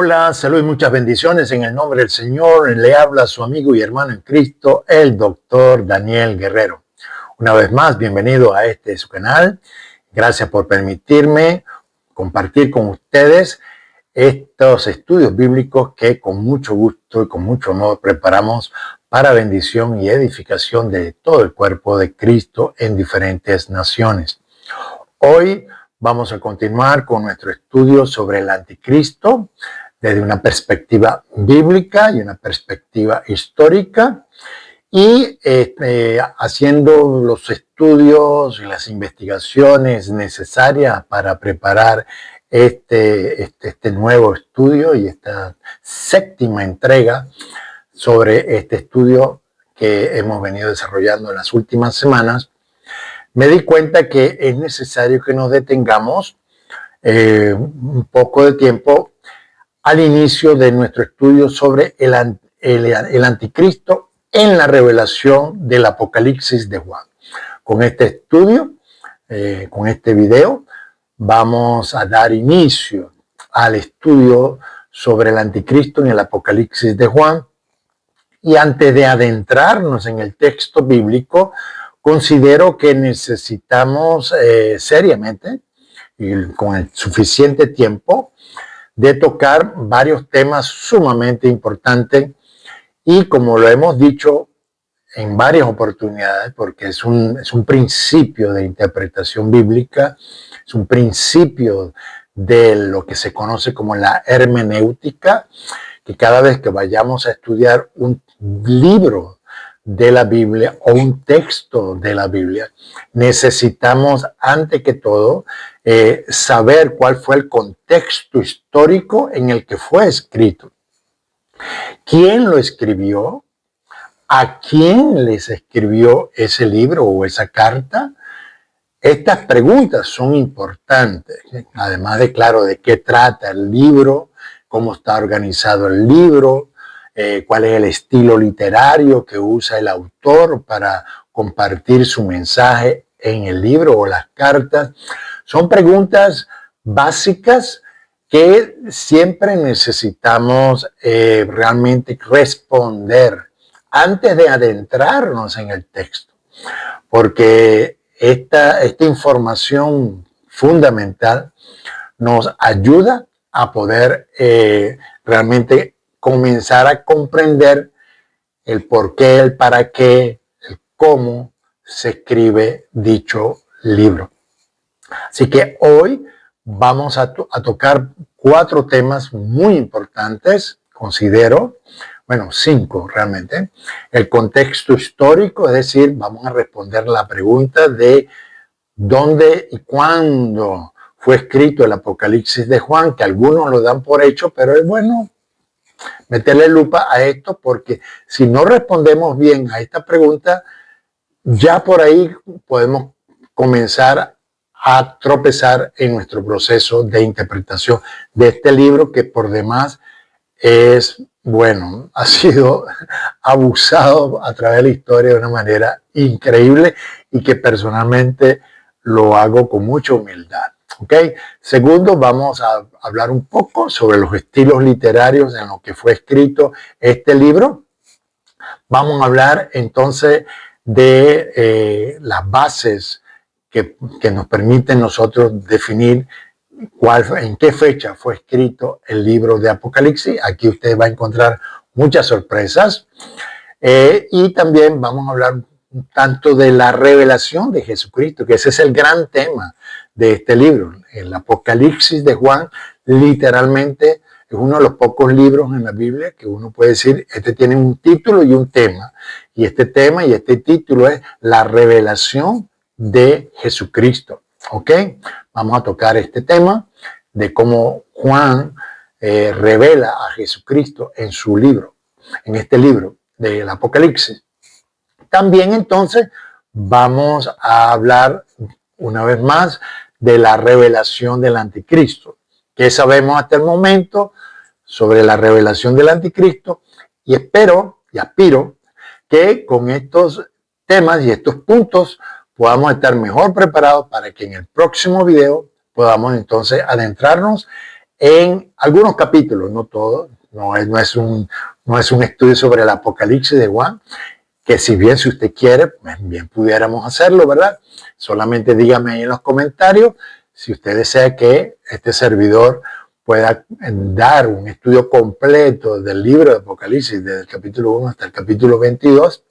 Hola, salud y muchas bendiciones en el nombre del Señor. Le habla su amigo y hermano en Cristo, el doctor Daniel Guerrero. Una vez más, bienvenido a su canal. Gracias por permitirme compartir con ustedes estos estudios bíblicos que con mucho gusto y con mucho amor preparamos para bendición y edificación de todo el cuerpo de Cristo en diferentes naciones. Hoy vamos a continuar con nuestro estudio sobre el anticristo desde una perspectiva bíblica y una perspectiva histórica y haciendo los estudios y las investigaciones necesarias para preparar este nuevo estudio y esta séptima entrega sobre este estudio que hemos venido desarrollando en las últimas semanas. Me di cuenta que es necesario que nos detengamos un poco de tiempo al inicio de nuestro estudio sobre el anticristo en la revelación del Apocalipsis de Juan. Con este estudio, con este video, vamos a dar inicio al estudio sobre el anticristo en el Apocalipsis de Juan. Y antes de adentrarnos en el texto bíblico, considero que necesitamos seriamente y con el suficiente tiempo de tocar varios temas sumamente importantes y, como lo hemos dicho en varias oportunidades, porque es un principio de interpretación bíblica, es un principio de lo que se conoce como la hermenéutica, que cada vez que vayamos a estudiar un libro de la Biblia o un texto de la Biblia, necesitamos antes que todo saber cuál fue el contexto histórico en el que fue escrito. ¿Quién lo escribió? ¿A quién les escribió ese libro o esa carta? Estas preguntas son importantes, además de, claro, de qué trata el libro, cómo está organizado el libro, cuál es el estilo literario que usa el autor para compartir su mensaje en el libro o las cartas. Son preguntas básicas que siempre necesitamos realmente responder antes de adentrarnos en el texto, porque esta información fundamental nos ayuda a poder realmente comenzar a comprender el por qué, el para qué, el cómo se escribe dicho libro. Así que hoy vamos a tocar 4 temas muy importantes, considero, bueno, 5 realmente. El contexto histórico, es decir, vamos a responder la pregunta de dónde y cuándo fue escrito el Apocalipsis de Juan, que algunos lo dan por hecho, pero es bueno meterle lupa a esto, porque si no respondemos bien a esta pregunta, ya por ahí podemos comenzar a tropezar en nuestro proceso de interpretación de este libro, que por demás es, bueno, ha sido abusado a través de la historia de una manera increíble y que personalmente lo hago con mucha humildad. ¿Okay? Segundo, vamos a hablar un poco sobre los estilos literarios en los que fue escrito este libro. Vamos a hablar entonces de las bases que nos permiten nosotros definir en qué fecha fue escrito el libro de Apocalipsis. Aquí usted va a encontrar muchas sorpresas. Y también vamos a hablar tanto de la revelación de Jesucristo, que ese es el gran tema de este libro. El Apocalipsis de Juan literalmente es uno de los pocos libros en la Biblia que uno puede decir, este tiene un título y un tema. Y este tema y este título es la revelación de Jesucristo. ¿Ok? Vamos a tocar este tema de cómo Juan revela a Jesucristo en su libro, en este libro del Apocalipsis. También entonces vamos a hablar una vez más de la revelación del anticristo. ¿Qué sabemos hasta el momento sobre la revelación del anticristo? Y espero y aspiro que con estos temas y estos puntos podamos estar mejor preparados para que en el próximo video podamos entonces adentrarnos en algunos capítulos, no todos, no es un estudio sobre el Apocalipsis de Juan, que si bien si usted quiere, bien pudiéramos hacerlo, ¿verdad? Solamente dígame ahí en los comentarios si usted desea que este servidor pueda dar un estudio completo del libro de Apocalipsis, desde el capítulo 1 hasta el capítulo 22.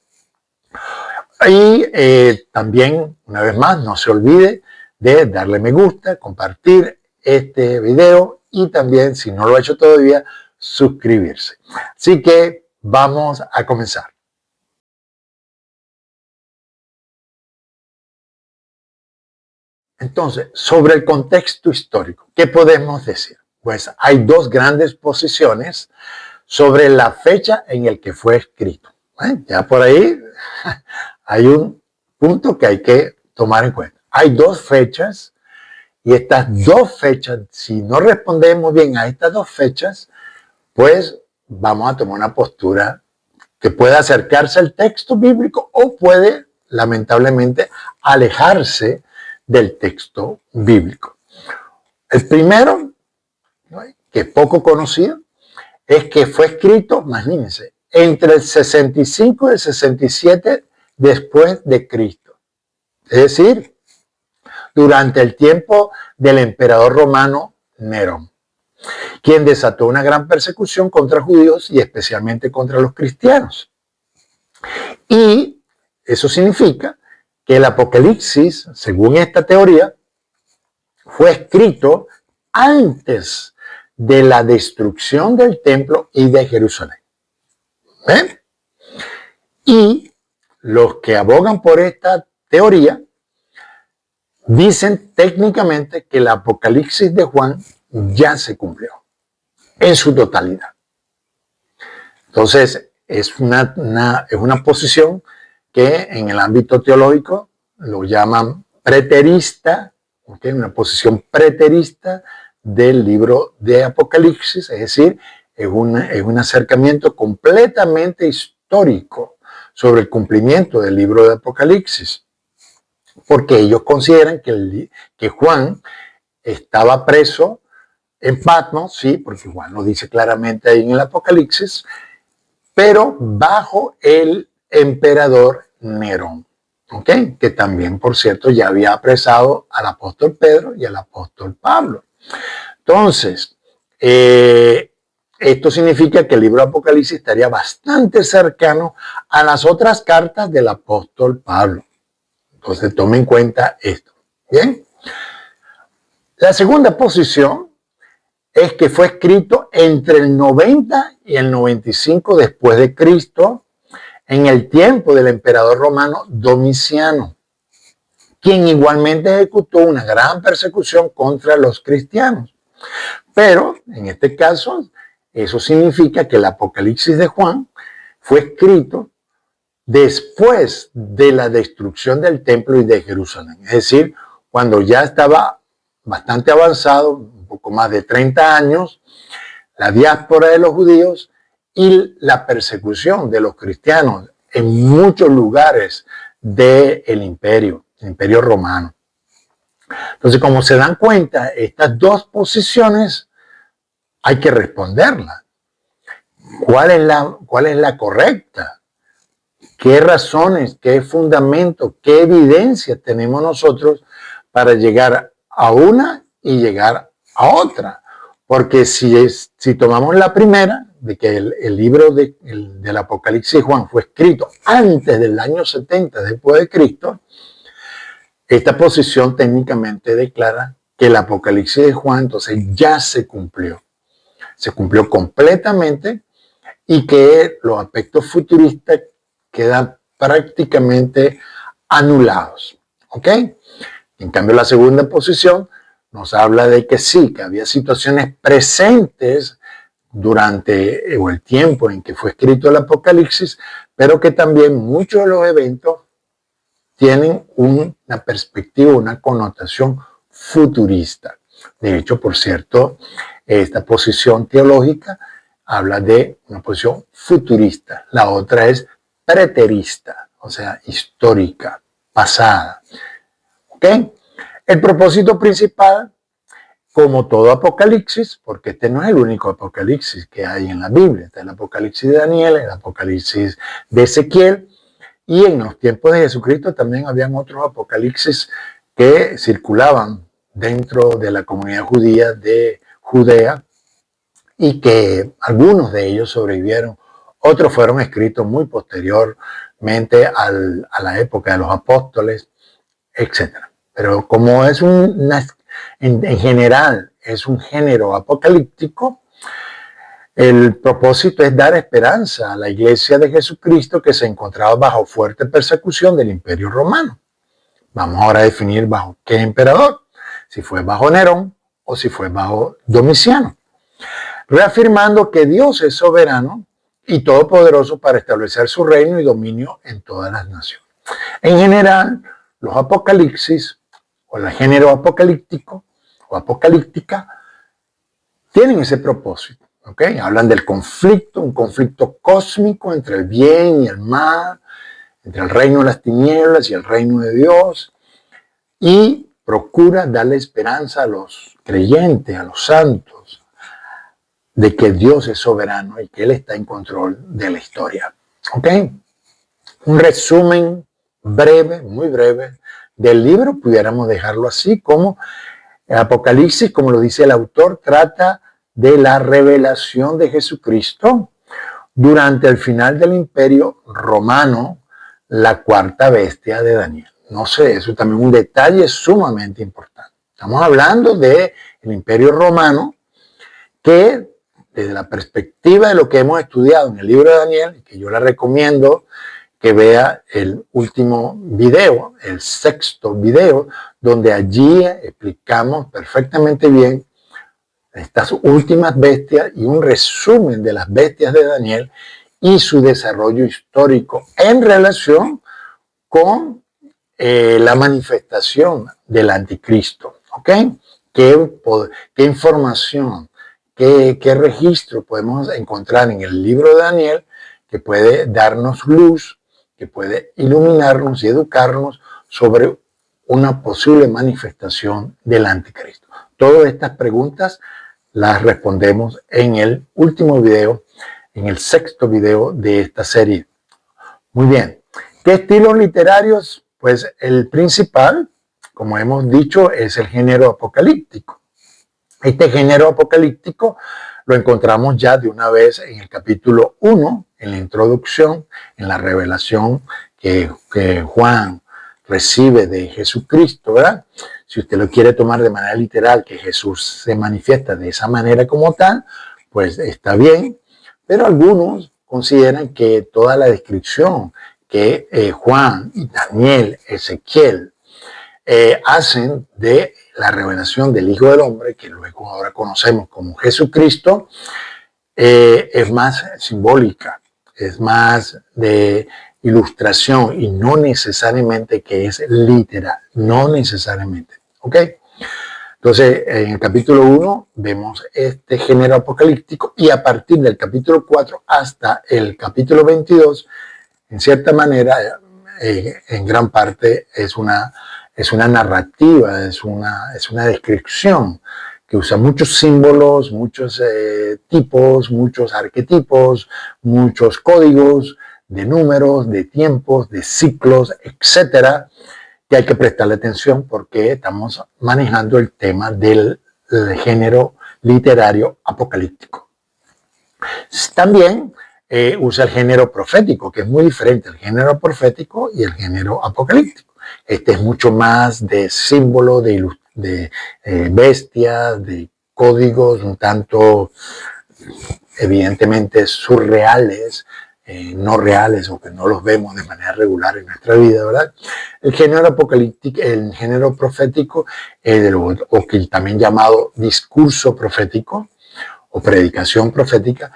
Y también, una vez más, no se olvide de darle me gusta, compartir este video y también, si no lo ha hecho todavía, suscribirse. Así que vamos a comenzar. Entonces, sobre el contexto histórico, ¿qué podemos decir? Pues hay dos grandes posiciones sobre la fecha en la que fue escrito. Ya por ahí hay un punto que hay que tomar en cuenta. Hay dos fechas y estas dos fechas, si no respondemos bien a estas dos fechas, pues vamos a tomar una postura que puede acercarse al texto bíblico o puede, lamentablemente, alejarse del texto bíblico. El primero, que es poco conocido, es que fue escrito, imagínense, entre el 65 y el 67 después de Cristo. Es decir, durante el tiempo del emperador romano Nerón, quien desató una gran persecución contra judíos y especialmente contra los cristianos. Y eso significa que el Apocalipsis, según esta teoría, fue escrito antes de la destrucción del templo y de Jerusalén. ¿Ven? Y los que abogan por esta teoría dicen técnicamente que el Apocalipsis de Juan ya se cumplió en su totalidad. Entonces, es una posición que en el ámbito teológico lo llaman preterista, ¿okay? Una posición preterista del libro de Apocalipsis, es decir, es un acercamiento completamente histórico sobre el cumplimiento del libro de Apocalipsis, porque ellos consideran que Juan estaba preso en Patmos, sí, porque Juan lo dice claramente ahí en el Apocalipsis, pero bajo el emperador Nerón, ¿okay? Que también, por cierto, ya había apresado al apóstol Pedro y al apóstol Pablo. Entonces, esto significa que el libro de Apocalipsis estaría bastante cercano a las otras cartas del apóstol Pablo. Entonces, tome en cuenta esto. Bien. La segunda posición es que fue escrito entre el 90 y el 95 después de Cristo, en el tiempo del emperador romano Domiciano, quien igualmente ejecutó una gran persecución contra los cristianos. Pero, en este caso, eso significa que el Apocalipsis de Juan fue escrito después de la destrucción del templo y de Jerusalén. Es decir, cuando ya estaba bastante avanzado, un poco más de 30 años, la diáspora de los judíos y la persecución de los cristianos en muchos lugares del imperio romano. Entonces, como se dan cuenta, estas dos posiciones hay que responderlas. ¿Cuál es la correcta? ¿Qué razones, qué fundamentos, qué evidencia tenemos nosotros para llegar a una y llegar a otra? Porque si tomamos la primera, de que el libro del Apocalipsis de Juan fue escrito antes del año 70 después de Cristo, esta posición técnicamente declara que el Apocalipsis de Juan entonces ya se cumplió completamente y que los aspectos futuristas quedan prácticamente anulados. ¿Ok? En cambio, la segunda posición nos habla de que sí, que había situaciones presentes durante el tiempo en que fue escrito el Apocalipsis, pero que también muchos de los eventos tienen una perspectiva, una connotación futurista. De hecho, por cierto, esta posición teológica habla de una posición futurista. La otra es preterista, o sea, histórica, pasada. ¿Ok? El propósito principal como todo Apocalipsis, porque este no es el único Apocalipsis que hay en la Biblia. Está el Apocalipsis de Daniel, el Apocalipsis de Ezequiel, y en los tiempos de Jesucristo también habían otros Apocalipsis que circulaban dentro de la comunidad judía de Judea y que algunos de ellos sobrevivieron, otros fueron escritos muy posteriormente a la época de los apóstoles, etc. Pero como es en general es un género apocalíptico, el propósito es dar esperanza a la iglesia de Jesucristo que se encontraba bajo fuerte persecución del Imperio Romano. Vamos ahora a definir bajo qué emperador, si fue bajo Nerón o si fue bajo Domiciano, reafirmando que Dios es soberano y todopoderoso para establecer su reino y dominio en todas las naciones. En general, los apocalipsis o el género apocalíptico o apocalíptica tienen ese propósito. ¿Okay? Hablan del conflicto, un conflicto cósmico entre el bien y el mal, entre el reino de las tinieblas y el reino de Dios, y procura darle esperanza a los creyentes, a los santos, de que Dios es soberano y que Él está en control de la historia. ¿Okay? Un resumen breve, muy breve, del libro, pudiéramos dejarlo así, como el Apocalipsis, como lo dice el autor, trata de la revelación de Jesucristo durante el final del Imperio Romano, la cuarta bestia de Daniel. No sé, eso también es un detalle sumamente importante. Estamos hablando del Imperio Romano que, desde la perspectiva de lo que hemos estudiado en el libro de Daniel, que yo le recomiendo que vea el último video, el sexto video, donde allí explicamos perfectamente bien estas últimas bestias y un resumen de las bestias de Daniel y su desarrollo histórico en relación con la manifestación del anticristo. ¿Ok? ¿Qué información, qué registro podemos encontrar en el libro de Daniel que puede darnos luz, que puede iluminarnos y educarnos sobre una posible manifestación del anticristo? Todas estas preguntas las respondemos en el último video, en el sexto video de esta serie. Muy bien. ¿Qué estilos literarios? Pues el principal, como hemos dicho, es el género apocalíptico. Este género apocalíptico lo encontramos ya de una vez en el capítulo 1, en la introducción, en la revelación que Juan recibe de Jesucristo, ¿verdad? Si usted lo quiere tomar de manera literal, que Jesús se manifiesta de esa manera como tal, pues está bien, pero algunos consideran que toda la descripción que Juan y Daniel, Ezequiel hacen de la revelación del Hijo del Hombre, que luego ahora conocemos como Jesucristo, es más simbólica, es más de ilustración y no necesariamente que es literal, no necesariamente. ¿Ok? Entonces, en el capítulo 1 vemos este género apocalíptico y a partir del capítulo 4 hasta el capítulo 22, en cierta manera, en gran parte es una narrativa, es una descripción que usa muchos símbolos, muchos tipos, muchos arquetipos, muchos códigos de números, de tiempos, de ciclos, etcétera, que hay que prestarle atención porque estamos manejando el tema del género literario apocalíptico. También usa el género profético, que es muy diferente el género profético y el género apocalíptico. Este es mucho más de símbolo, de bestias, de códigos un tanto evidentemente surreales, no reales o que no los vemos de manera regular en nuestra vida, ¿verdad? El género apocalíptico, el género profético, o que también llamado discurso profético o predicación profética,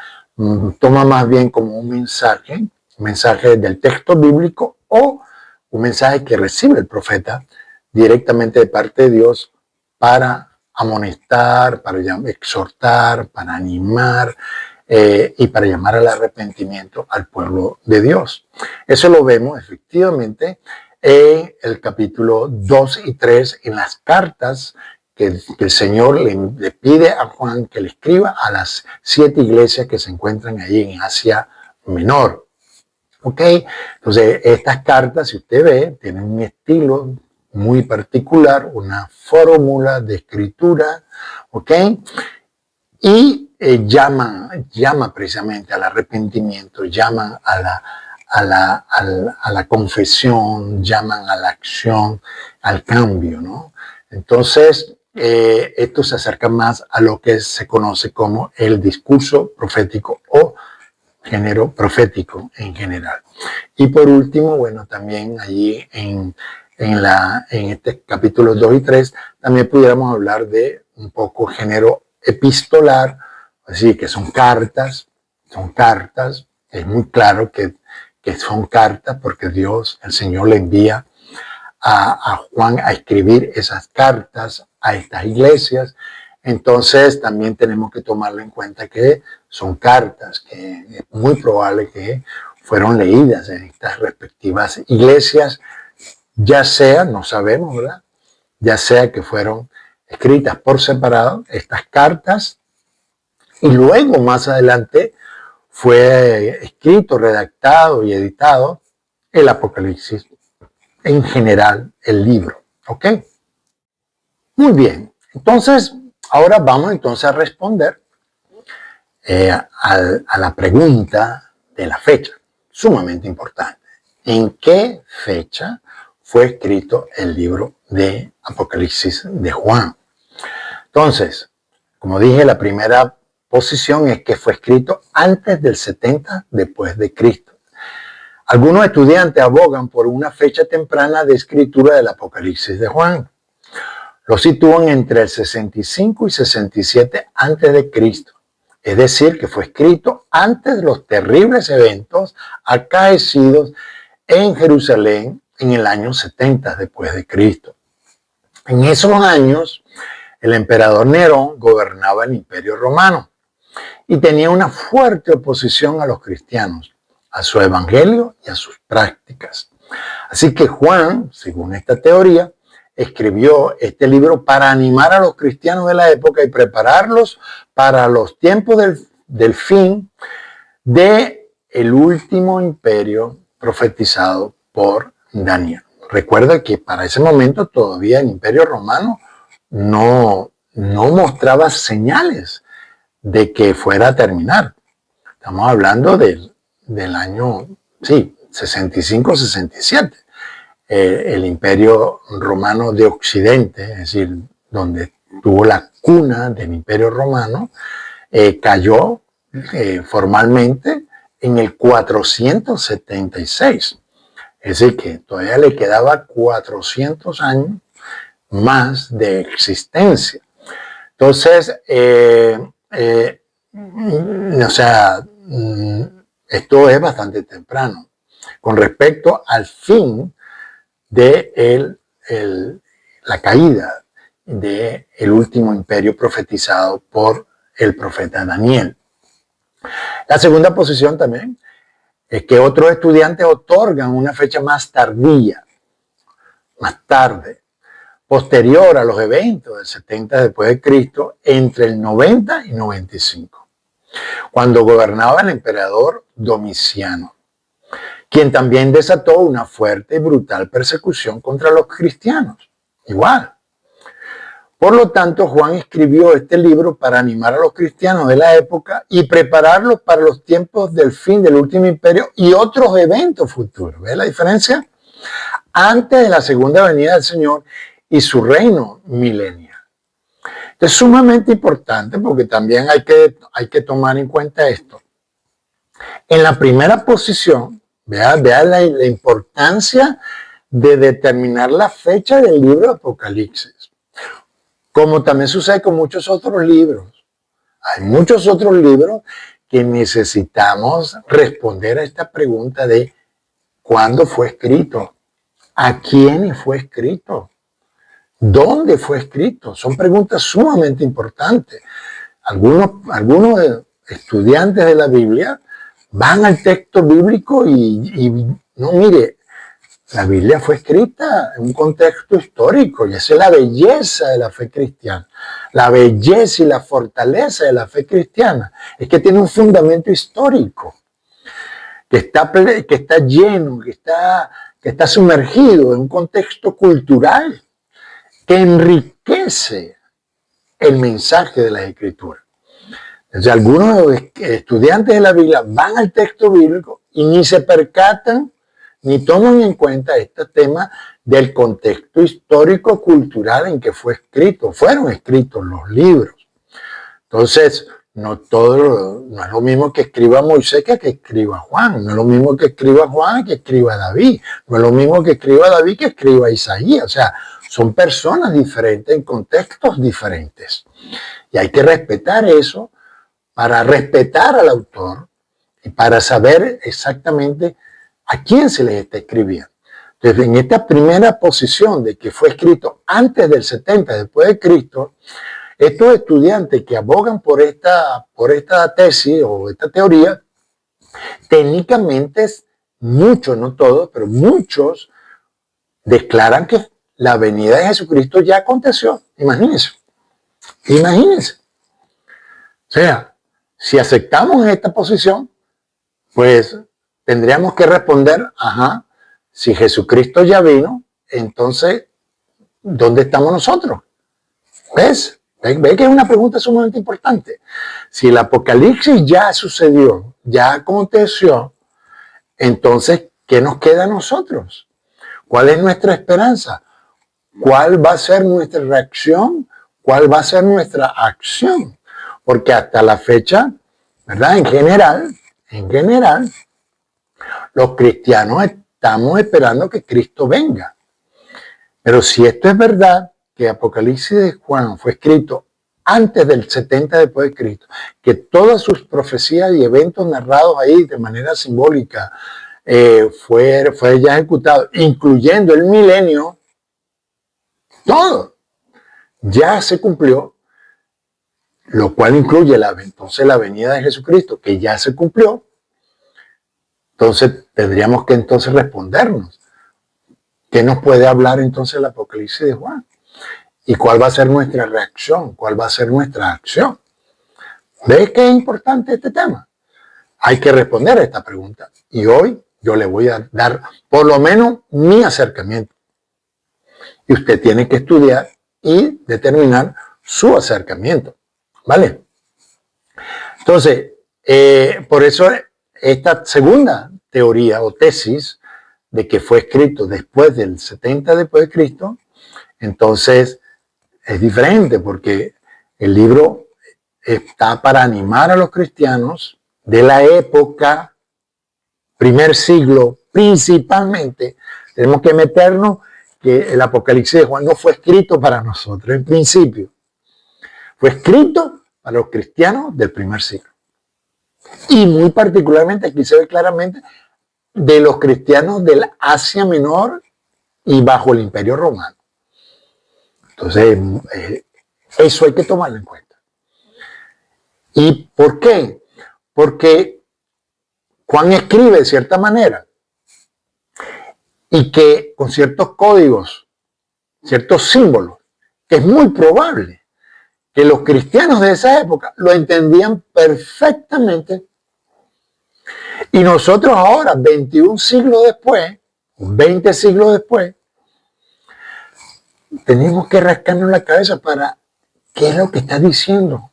toma más bien como un mensaje del texto bíblico o un mensaje que recibe el profeta directamente de parte de Dios para amonestar, para exhortar, para animar y para llamar al arrepentimiento al pueblo de Dios. Eso lo vemos efectivamente en el capítulo 2 y 3 en las cartas que el Señor le pide a Juan que le escriba a las 7 iglesias que se encuentran ahí en Asia Menor. ¿Ok? Entonces, estas cartas, si usted ve, tienen un estilo muy particular, una fórmula de escritura, ¿ok? Y llama precisamente al arrepentimiento, llaman a la confesión, llaman a la acción, al cambio, ¿no? Entonces, esto se acerca más a lo que se conoce como el discurso profético o género profético en general. Y por último, bueno, también allí en este capítulo 2 y 3, también pudiéramos hablar de un poco género epistolar, así que son cartas, es muy claro que son cartas porque Dios, el Señor, le envía a Juan a escribir esas cartas a estas iglesias. Entonces también tenemos que tomarlo en cuenta que son cartas que es muy probable que fueron leídas en estas respectivas iglesias, ya sea, no sabemos, ¿verdad? Ya sea que fueron escritas por separado estas cartas y luego más adelante fue escrito, redactado y editado el Apocalipsis, en general el libro. ¿Ok? Muy bien, entonces ahora vamos entonces a responder a la pregunta de la fecha, sumamente importante. ¿En qué fecha fue escrito el libro de Apocalipsis de Juan? Entonces, como dije, la primera posición es que fue escrito antes del 70 después de Cristo. Algunos estudiantes abogan por una fecha temprana de escritura del Apocalipsis de Juan. Lo sitúan entre el 65 y 67 antes de Cristo. Es decir, que fue escrito antes de los terribles eventos acaecidos en Jerusalén en el año 70 después de Cristo. En esos años, el emperador Nerón gobernaba el Imperio Romano y tenía una fuerte oposición a los cristianos, a su evangelio y a sus prácticas. Así que Juan, según esta teoría, escribió este libro para animar a los cristianos de la época y prepararlos para los tiempos del fin del último imperio profetizado por Daniel. Recuerda que para ese momento todavía el Imperio Romano no mostraba señales de que fuera a terminar. Estamos hablando del año, sí, 65-67. El Imperio Romano de Occidente, es decir, donde tuvo la cuna del Imperio Romano, cayó formalmente en el 476. Es decir, que todavía le quedaba 400 años más de existencia. Entonces, o sea, esto es bastante temprano con respecto al fin de la caída del último imperio profetizado por el profeta Daniel. La segunda posición también es que otros estudiantes otorgan una fecha más tardía, más tarde, posterior a los eventos del 70 después de Cristo, entre el 90 y 95, cuando gobernaba el emperador Domiciano, quien también desató una fuerte y brutal persecución contra los cristianos. Igual. Por lo tanto, Juan escribió este libro para animar a los cristianos de la época y prepararlos para los tiempos del fin del último imperio y otros eventos futuros. ¿Ves la diferencia? Antes de la segunda venida del Señor y su reino milenial. Es sumamente importante porque también hay que tomar en cuenta esto. En la primera posición, vea la importancia de determinar la fecha del libro de Apocalipsis. Como también sucede con muchos otros libros. Hay muchos otros libros que necesitamos responder a esta pregunta de ¿cuándo fue escrito? ¿A quién fue escrito? ¿Dónde fue escrito? Son preguntas sumamente importantes. Algunos estudiantes de la Biblia van al texto bíblico y no, mire, La Biblia fue escrita en un contexto histórico y esa es la belleza de la fe cristiana. La belleza y la fortaleza de la fe cristiana es que tiene un fundamento histórico, que está lleno, que está sumergido en un contexto cultural que enriquece el mensaje de la Escritura. Entonces, algunos estudiantes de la Biblia van al texto bíblico y ni se percatan ni toman en cuenta este tema del contexto histórico-cultural en que fueron escritos los libros. Entonces, no es lo mismo que escriba Moisés que escriba Juan, no es lo mismo que escriba Juan que escriba David, no es lo mismo que escriba David que escriba Isaías. O sea, son personas diferentes en contextos diferentes. Y hay que respetar eso para respetar al autor y para saber exactamente a quién se les está escribiendo. Entonces, en esta primera posición de que fue escrito antes del 70 después de Cristo, estos estudiantes que abogan por esta tesis o esta teoría, técnicamente muchos, no todos, pero muchos declaran que la venida de Jesucristo ya aconteció. Imagínense. O sea, si aceptamos esta posición, pues tendríamos que responder, si Jesucristo ya vino, entonces, ¿dónde estamos nosotros? ¿Ves? ¿Ves que es una pregunta sumamente importante? Si el Apocalipsis ya sucedió, ya aconteció, entonces, ¿qué nos queda a nosotros? ¿Cuál es nuestra esperanza? ¿Cuál va a ser nuestra reacción? ¿Cuál va a ser nuestra acción? Porque hasta la fecha, ¿verdad? En general, los cristianos estamos esperando que Cristo venga. Pero si esto es verdad, que Apocalipsis de Juan fue escrito antes del 70 después de Cristo, que todas sus profecías y eventos narrados ahí de manera simbólica fue ya ejecutado, incluyendo el milenio, todo ya se cumplió, lo cual incluye entonces la venida de Jesucristo, que ya se cumplió. Entonces tendríamos que entonces respondernos, ¿qué nos puede hablar entonces el Apocalipsis de Juan? ¿Y cuál va a ser nuestra reacción? ¿Cuál va a ser nuestra acción? ¿Ves que es importante este tema? Hay que responder a esta pregunta. Y hoy yo le voy a dar por lo menos mi acercamiento. Y usted tiene que estudiar y determinar su acercamiento. ¿Vale? Entonces, por eso esta segunda teoría o tesis de que fue escrito después del 70 después de Cristo, entonces es diferente porque el libro está para animar a los cristianos de la época, primer siglo, principalmente. Tenemos que meternos que el Apocalipsis de Juan no fue escrito para nosotros en principio. Fue escrito para los cristianos del primer siglo. Y muy particularmente, aquí se ve claramente, de los cristianos del Asia Menor y bajo el Imperio Romano. Entonces, eso hay que tomarlo en cuenta. ¿Y por qué? Porque Juan escribe de cierta manera y que con ciertos códigos, ciertos símbolos, que es muy probable que los cristianos de esa época lo entendían perfectamente. Y nosotros ahora, 21 siglos después, 20 siglos después, tenemos que rascarnos la cabeza para qué es lo que está diciendo.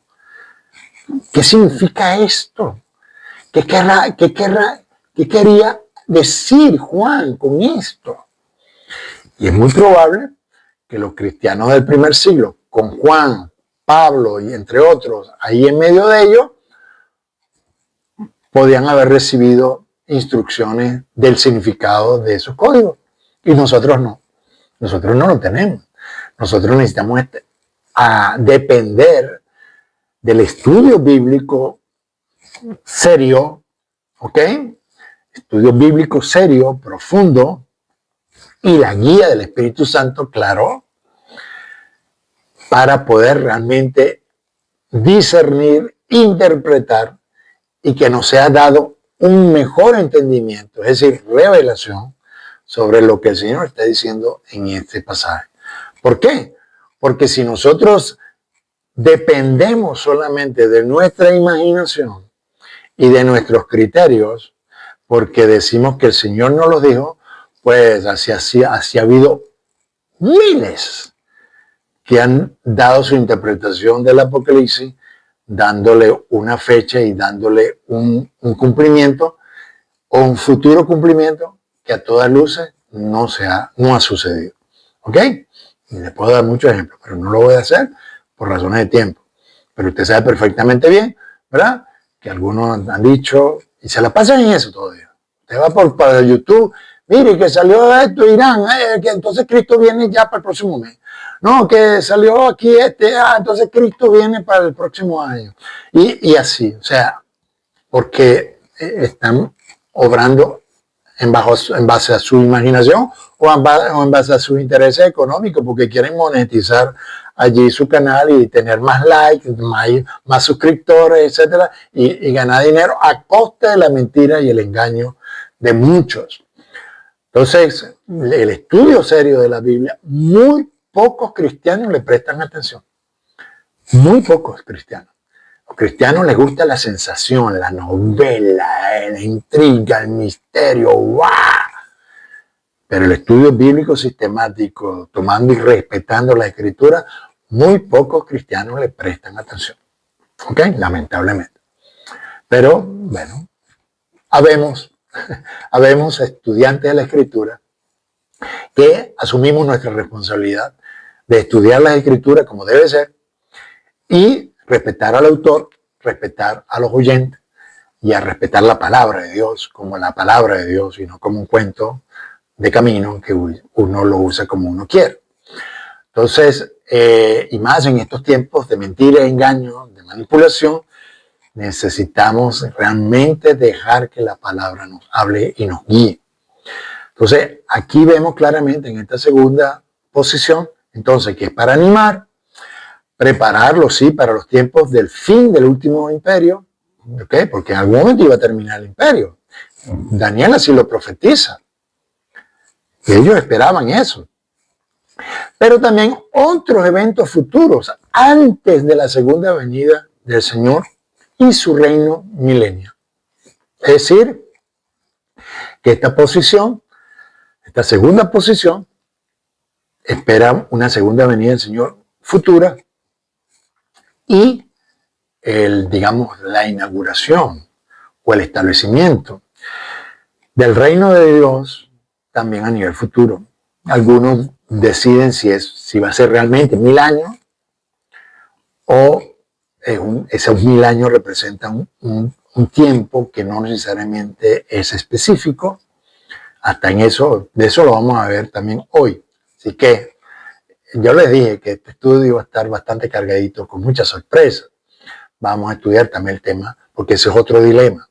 ¿Qué significa esto? ¿Qué quería decir Juan con esto? Y es muy probable que los cristianos del primer siglo, con Juan, Pablo y entre otros, ahí en medio de ellos, podían haber recibido instrucciones del significado de esos códigos. Y nosotros no. Nosotros no lo tenemos. Nosotros necesitamos depender del estudio bíblico serio, ¿ok? Estudio bíblico serio, profundo, y la guía del Espíritu Santo, claro, para poder realmente discernir, interpretar y que nos sea dado un mejor entendimiento, es decir, revelación sobre lo que el Señor está diciendo en este pasaje. ¿Por qué? Porque si nosotros dependemos solamente de nuestra imaginación y de nuestros criterios, porque decimos que el Señor nos lo dijo, pues así ha habido miles que han dado su interpretación del Apocalipsis, dándole una fecha y dándole un cumplimiento o un futuro cumplimiento que a todas luces no ha sucedido. ¿Ok? Y le puedo dar muchos ejemplos, pero no lo voy a hacer por razones de tiempo. Pero usted sabe perfectamente bien, ¿verdad? Que algunos han dicho, y se la pasan en eso todavía. Usted va por YouTube, mire que salió esto, Irán, que entonces Cristo viene ya para el próximo mes. No, que salió aquí entonces Cristo viene para el próximo año. Y así, o sea, porque están obrando en base a su imaginación o en base a sus intereses económicos, porque quieren monetizar allí su canal y tener más likes, más suscriptores, etcétera, y ganar dinero a costa de la mentira y el engaño de muchos. Entonces, el estudio serio de la Biblia, muy pocos cristianos le prestan atención. Muy pocos cristianos. A los cristianos les gusta la sensación, la novela, la intriga, el misterio, ¡guau! Pero el estudio bíblico sistemático, tomando y respetando la Escritura, muy pocos cristianos le prestan atención. ¿Ok? Lamentablemente. Pero, bueno, habemos estudiantes de la Escritura que asumimos nuestra responsabilidad de estudiar las Escrituras como debe ser y respetar al autor, respetar a los oyentes y a respetar la palabra de Dios como la palabra de Dios y no como un cuento de camino que uno lo usa como uno quiere. Entonces, y más en estos tiempos de mentira, engaño, de manipulación, necesitamos realmente dejar que la palabra nos hable y nos guíe. Entonces, aquí vemos claramente en esta segunda posición, entonces, que es para animar, prepararlo, sí, para los tiempos del fin del último imperio, ¿okay? Porque en algún momento iba a terminar el imperio. Daniel así lo profetiza. Y ellos esperaban eso. Pero también otros eventos futuros antes de la segunda venida del Señor y su reino milenio. Es decir, que esta segunda posición, espera una segunda venida del Señor futura y la inauguración o el establecimiento del reino de Dios también a nivel futuro. Algunos deciden si va a ser realmente 1000 años o esos 1000 años representan un tiempo que no necesariamente es específico. Hasta en eso, de eso lo vamos a ver también hoy. Así que yo les dije que este estudio va a estar bastante cargadito con muchas sorpresas. Vamos a estudiar también el tema, porque ese es otro dilema,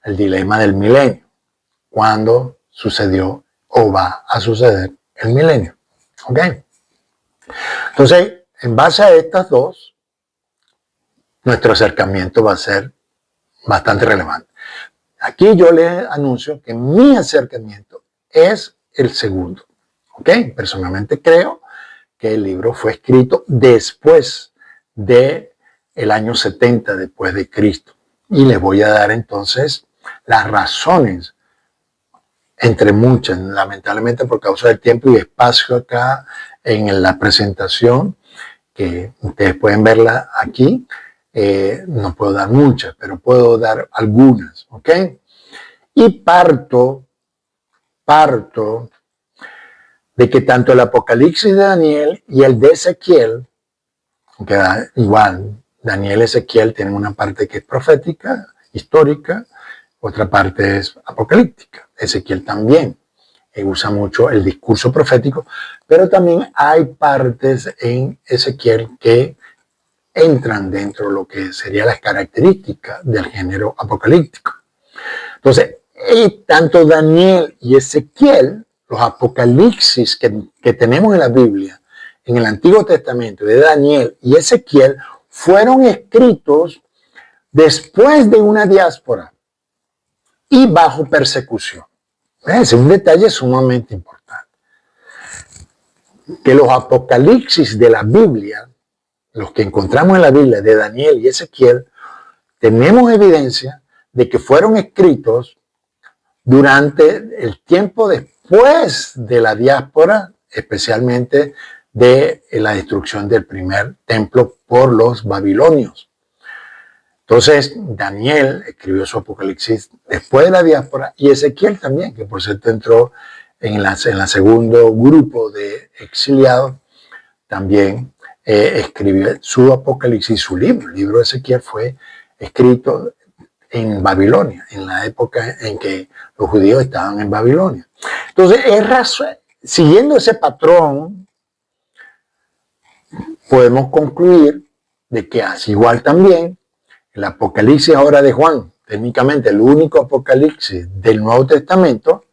el dilema del milenio. ¿Cuándo sucedió o va a suceder el milenio? ¿Ok? Entonces, en base a estas dos, nuestro acercamiento va a ser bastante relevante. Aquí yo les anuncio que mi acercamiento es el segundo. ¿Ok? Personalmente creo que el libro fue escrito después del año 70 después de Cristo. Y les voy a dar entonces las razones, entre muchas, lamentablemente por causa del tiempo y espacio acá en la presentación, que ustedes pueden verla aquí. No puedo dar muchas, pero puedo dar algunas, ¿ok? Y parto de que tanto el Apocalipsis de Daniel y el de Ezequiel, que igual Daniel y Ezequiel tienen una parte que es profética, histórica, otra parte es apocalíptica. Ezequiel también usa mucho el discurso profético, pero también hay partes en Ezequiel que entran dentro de lo que serían las características del género apocalíptico. Entonces, tanto Daniel y Ezequiel, los apocalipsis que tenemos en la Biblia, en el Antiguo Testamento de Daniel y Ezequiel, fueron escritos después de una diáspora y bajo persecución. Es un detalle sumamente importante. Que los apocalipsis de la Biblia, los que encontramos en la Biblia de Daniel y Ezequiel, tenemos evidencia de que fueron escritos durante el tiempo después de la diáspora, especialmente de la destrucción del primer templo por los babilonios. Entonces, Daniel escribió su Apocalipsis después de la diáspora y Ezequiel también, que por cierto entró en la segundo grupo de exiliados, también escribió su Apocalipsis, su libro. El libro de Ezequiel fue escrito en Babilonia, en la época en que los judíos estaban en Babilonia. Entonces, siguiendo ese patrón, podemos concluir de que así igual también el Apocalipsis ahora de Juan, técnicamente el único Apocalipsis del Nuevo Testamento,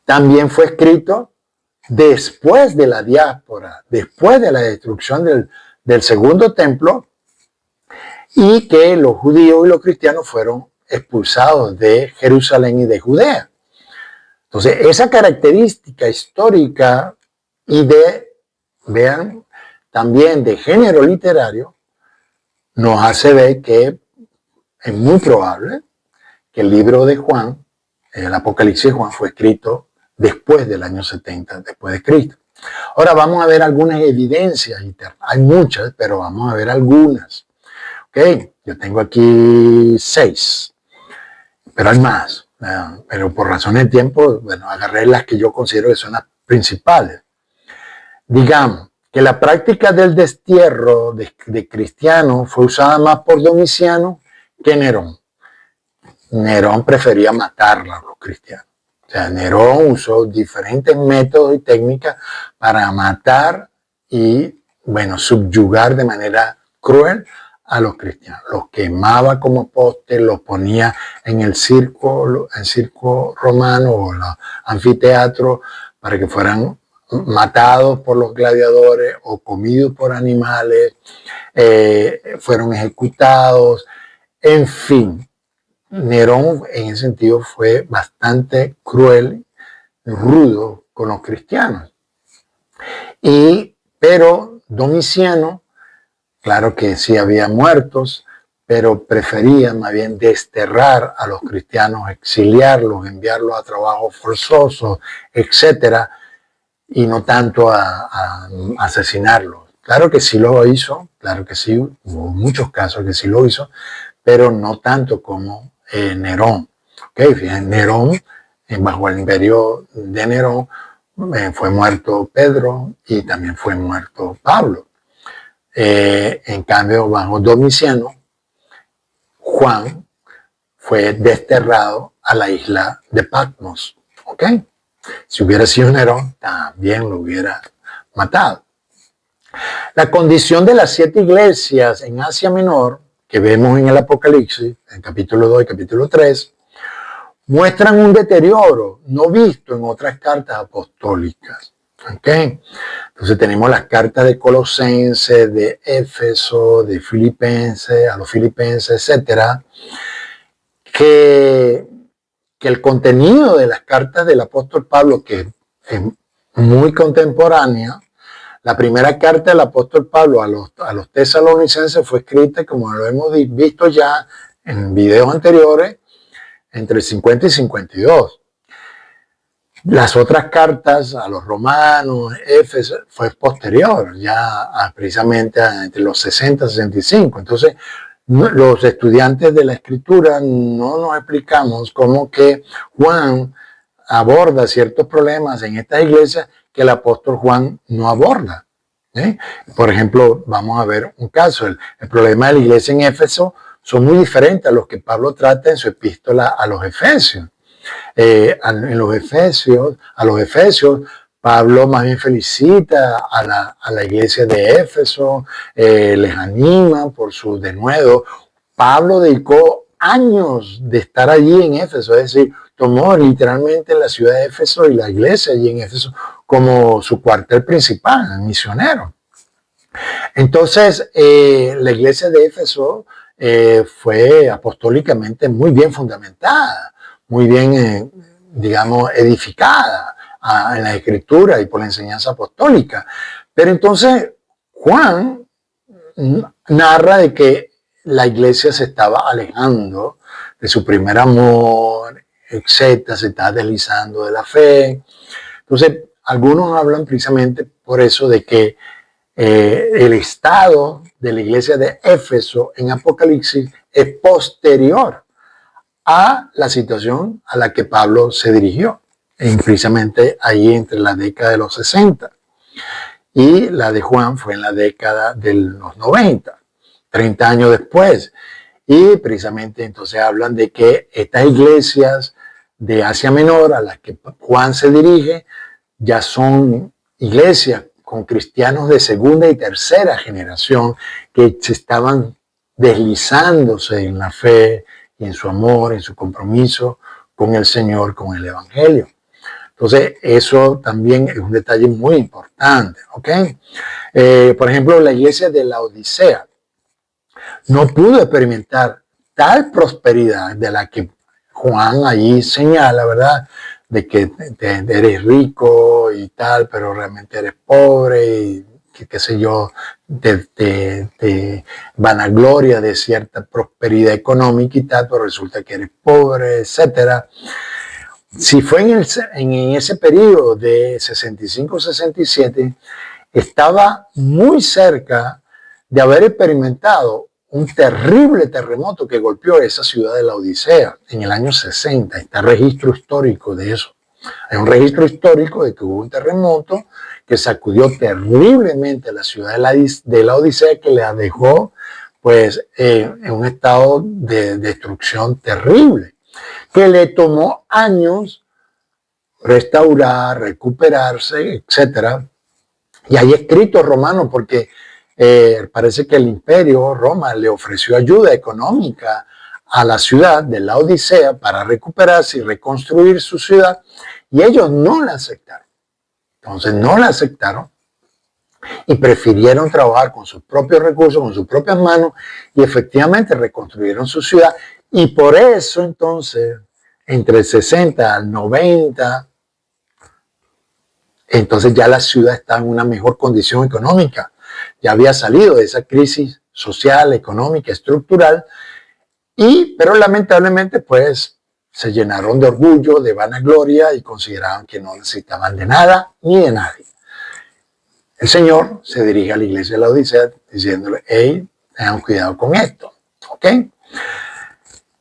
también fue escrito después de la diáspora, después de la destrucción del segundo templo, y que los judíos y los cristianos fueron expulsados de Jerusalén y de Judea. Entonces, esa característica histórica y vean, también de género literario, nos hace ver que es muy probable que el libro de Juan, el Apocalipsis de Juan, fue escrito después del año 70 después de Cristo. Ahora vamos a ver algunas evidencias, hay muchas, pero vamos a ver algunas. Ok, yo tengo aquí 6, pero hay más. Pero por razones de tiempo, bueno, agarré las que yo considero que son las principales. Digamos que la práctica del destierro de cristianos fue usada más por Domiciano que Nerón. Nerón prefería matar a los cristianos. O sea, Nerón usó diferentes métodos y técnicas para matar y, bueno, subyugar de manera cruel a los cristianos. Los quemaba como postes, los ponía en el circo romano o el anfiteatro para que fueran matados por los gladiadores o comidos por animales, fueron ejecutados, en fin. Nerón en ese sentido fue bastante cruel, rudo con los cristianos. Pero Domiciano, claro que sí había muertos, pero prefería más bien desterrar a los cristianos, exiliarlos, enviarlos a trabajos forzosos, etcétera, y no tanto a asesinarlos. Claro que sí lo hizo, claro que sí, hubo muchos casos que sí lo hizo, pero no tanto como Nerón. Okay, fíjense, Nerón, bajo el imperio de Nerón, fue muerto Pedro y también fue muerto Pablo. En cambio, bajo Domiciano, Juan fue desterrado a la isla de Patmos. ¿Ok? Si hubiera sido Nerón, también lo hubiera matado. La condición de las 7 iglesias en Asia Menor, que vemos en el Apocalipsis, en capítulo 2 y capítulo 3, muestran un deterioro no visto en otras cartas apostólicas. ¿Okay? Entonces tenemos las cartas de Colosenses, de Éfeso, de Filipenses, a los Filipenses, etcétera, que el contenido de las cartas del apóstol Pablo, que es muy contemporánea, la primera carta del apóstol Pablo a los tesalonicenses fue escrita, como lo hemos visto ya en videos anteriores, entre el 50 y 52. Las otras cartas a los romanos, Éfeso, fue posterior, ya precisamente entre los 60 y 65. Entonces, los estudiantes de la escritura no nos explicamos cómo que Juan aborda ciertos problemas en estas iglesias que el apóstol Juan no aborda. Por ejemplo, vamos a ver un caso. El problema de la iglesia en Éfeso son muy diferentes a los que Pablo trata en su epístola a los Efesios. A los Efesios, Pablo más bien felicita a la iglesia de Éfeso, les anima por su denuedo. Pablo dedicó años de estar allí en Éfeso, es decir, tomó literalmente la ciudad de Éfeso y la iglesia allí en Éfeso como su cuartel principal, misionero. Entonces, la iglesia de Éfeso fue apostólicamente muy bien fundamentada, muy bien digamos, edificada en la Escritura y por la enseñanza apostólica. Pero entonces Juan narra de que la iglesia se estaba alejando de su primer amor, etcétera, se está deslizando de la fe. Entonces, algunos hablan precisamente por eso de que el estado de la iglesia de Éfeso en Apocalipsis es posterior a la situación a la que Pablo se dirigió, precisamente ahí entre la década de los 60. Y la de Juan fue en la década de los 90, 30 años después. Y precisamente entonces hablan de que estas iglesias de Asia Menor a las que Juan se dirige ya son iglesias con cristianos de segunda y tercera generación que se estaban deslizándose en la fe y en su amor, en su compromiso con el Señor, con el Evangelio. Entonces, eso también es un detalle muy importante, ¿ok? Por ejemplo, la iglesia de la Odisea no pudo experimentar tal prosperidad de la que Juan allí señala, ¿verdad? De que eres rico y tal, pero realmente eres pobre y qué sé yo, te vanagloria de cierta prosperidad económica y tal, pero resulta que eres pobre, etcétera. Si fue en ese periodo de 65-67, estaba muy cerca de haber experimentado un terrible terremoto que golpeó esa ciudad de la Odisea en el año 60. Está registro histórico de eso. Hay un registro histórico de que hubo un terremoto que sacudió terriblemente la ciudad de la Odisea, que la dejó pues en un estado de destrucción terrible, que le tomó años restaurar, recuperarse, etcétera. Y hay escritos romanos porque parece que el imperio Roma le ofreció ayuda económica a la ciudad de la Odisea para recuperarse y reconstruir su ciudad, y ellos no la aceptaron. Entonces no la aceptaron y prefirieron trabajar con sus propios recursos, con sus propias manos, y efectivamente reconstruyeron su ciudad. Y por eso entonces, entre el 60 al 90, entonces ya la ciudad está en una mejor condición económica. Ya había salido de esa crisis social, económica, estructural, pero lamentablemente pues se llenaron de orgullo, de vanagloria y consideraban que no necesitaban de nada ni de nadie. El Señor se dirige a la iglesia de la Odisea diciéndole, hey, tengan cuidado con esto, ¿ok?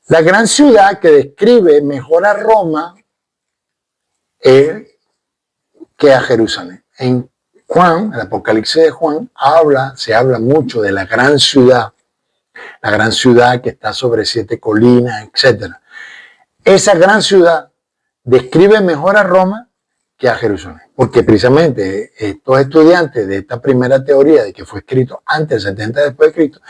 La gran ciudad que describe mejor a Roma que a Jerusalén. En Juan, el Apocalipsis de Juan, se habla mucho de la gran ciudad que está sobre 7 colinas, etc. Esa gran ciudad describe mejor a Roma que a Jerusalén, porque precisamente estos estudiantes de esta primera teoría de que fue escrito antes del 70 después de Cristo,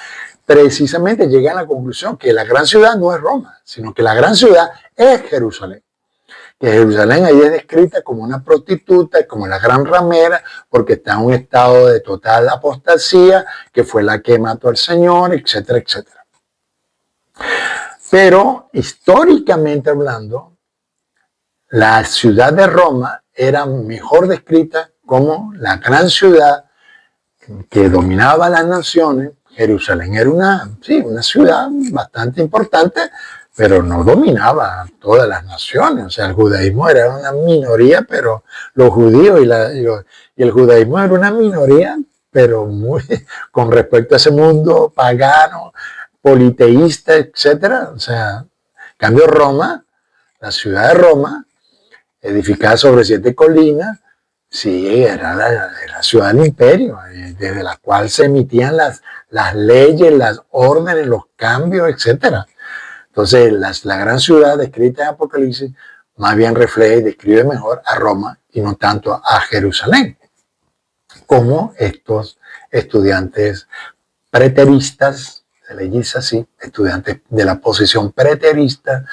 precisamente llegan a la conclusión que la gran ciudad no es Roma, sino que la gran ciudad es Jerusalén. Que Jerusalén ahí es descrita como una prostituta, como la gran ramera, porque está en un estado de total apostasía, que fue la que mató al Señor, etcétera, etcétera. Pero históricamente hablando, la ciudad de Roma era mejor descrita como la gran ciudad que dominaba las naciones. Jerusalén era una ciudad bastante importante, pero no dominaba todas las naciones. O sea, el judaísmo era una minoría, pero los judíos y el judaísmo era una minoría, pero muy con respecto a ese mundo pagano, politeísta, etcétera. O sea, en cambio Roma, la ciudad de Roma, edificada sobre 7 colinas, sí, era la ciudad del imperio, desde la cual se emitían las leyes, las órdenes, los cambios, etcétera. Entonces, la gran ciudad descrita en Apocalipsis más bien refleja y describe mejor a Roma y no tanto a Jerusalén, como estos estudiantes preteristas, se les dice así, estudiantes de la posición preterista,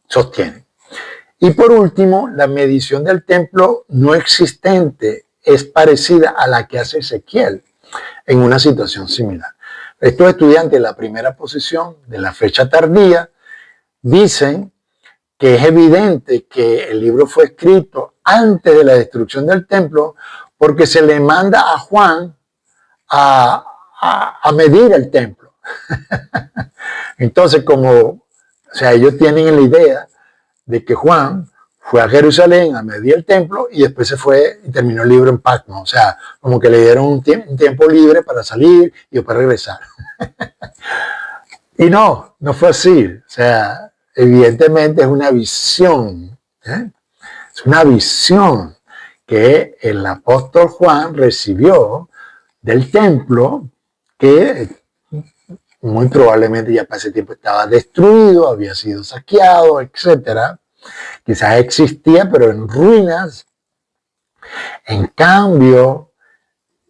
sostienen. Y por último, la medición del templo no existente es parecida a la que hace Ezequiel en una situación similar. Estos estudiantes de la primera posición, de la fecha tardía, dicen que es evidente que el libro fue escrito antes de la destrucción del templo, porque se le manda a Juan a medir el templo. Entonces, ellos tienen la idea de que Juan fue a Jerusalén a medir el templo y después se fue y terminó el libro en Patmos. O sea, como que le dieron un tiempo libre para salir y después regresar. Y no fue así. O sea, evidentemente es una visión. Es una visión que el apóstol Juan recibió del templo, que muy probablemente ya para ese tiempo estaba destruido, había sido saqueado, etcétera. Quizás existía, pero en ruinas. En cambio,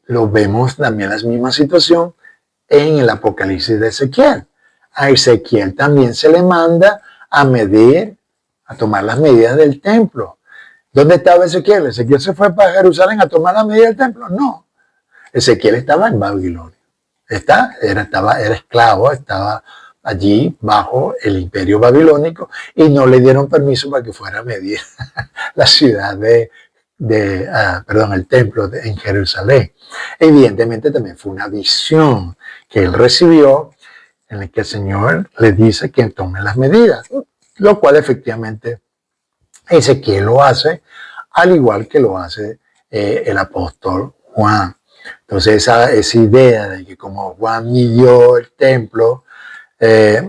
lo vemos también la misma situación en el Apocalipsis de Ezequiel. A Ezequiel también se le manda a medir, a tomar las medidas del templo. ¿Dónde estaba Ezequiel? ¿Ezequiel se fue para Jerusalén a tomar las medidas del templo? No. Ezequiel estaba en Babilonia. Era esclavo, estaba allí bajo el imperio babilónico y no le dieron permiso para que fuera a medir la ciudad el templo en Jerusalén. Evidentemente también fue una visión que él recibió en la que el Señor le dice que tome las medidas, lo cual efectivamente Ezequiel lo hace, al igual que lo hace el apóstol Juan. Entonces esa idea de que como Juan midió el templo, es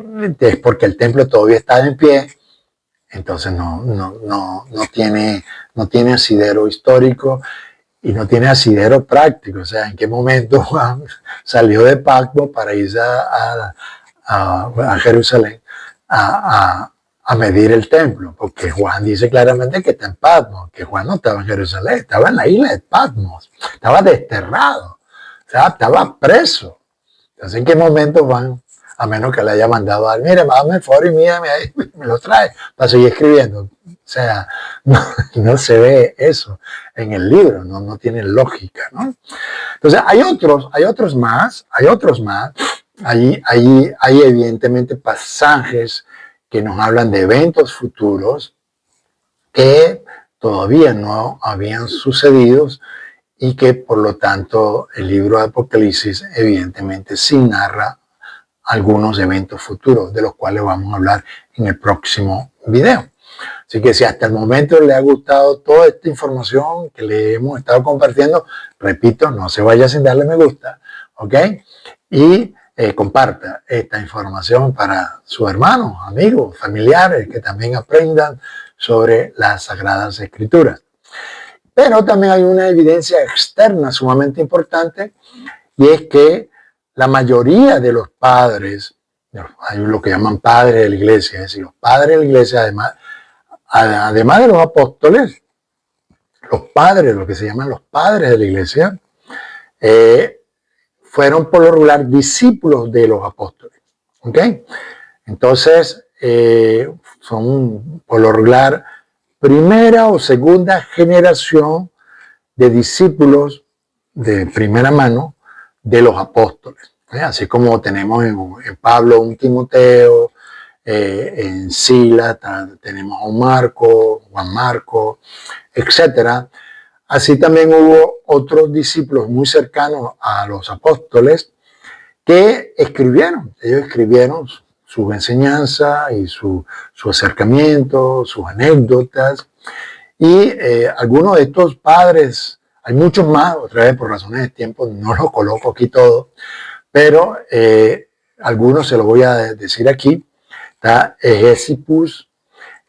porque el templo todavía está en pie, entonces no tiene asidero histórico y no tiene asidero práctico. O sea, en qué momento Juan salió de Patmos para irse a Jerusalén a medir el templo, porque Juan dice claramente que está en Patmos, que Juan no estaba en Jerusalén, estaba en la isla de Patmos, estaba desterrado, o sea, estaba preso. Entonces, ¿en qué momento Juan, a menos que le haya mandado a mire, dame el favor y mírame ahí, me lo trae para seguir escribiendo? O sea, no se ve eso en el libro, no tiene lógica, ¿no? Entonces, hay otros más. Hay evidentemente pasajes que nos hablan de eventos futuros que todavía no habían sucedido y que por lo tanto el libro de Apocalipsis evidentemente sí narra algunos eventos futuros, de los cuales vamos a hablar en el próximo video. Así que si hasta el momento le ha gustado toda esta información que le hemos estado compartiendo, repito, no se vaya sin darle me gusta, ¿ok? Y comparta esta información para sus hermanos, amigos, familiares, que también aprendan sobre las Sagradas Escrituras. Pero también hay una evidencia externa sumamente importante, y es que la mayoría de los padres, hay lo que llaman padres de la iglesia, es decir, los padres de la iglesia, además de los apóstoles, los padres, lo que se llaman los padres de la iglesia, fueron por lo regular discípulos de los apóstoles. ¿Ok? Entonces, son por lo regular primera o segunda generación de discípulos de primera mano de los apóstoles. Así como tenemos en Pablo un Timoteo, en Silas tenemos a un Juan Marco, etc. Así también hubo otros discípulos muy cercanos a los apóstoles que escribieron. Ellos escribieron sus enseñanzas y su acercamiento, sus anécdotas. Y algunos de estos padres, hay muchos más, otra vez por razones de tiempo no los coloco aquí todos, pero algunos se los voy a decir aquí. Está Hegesippus,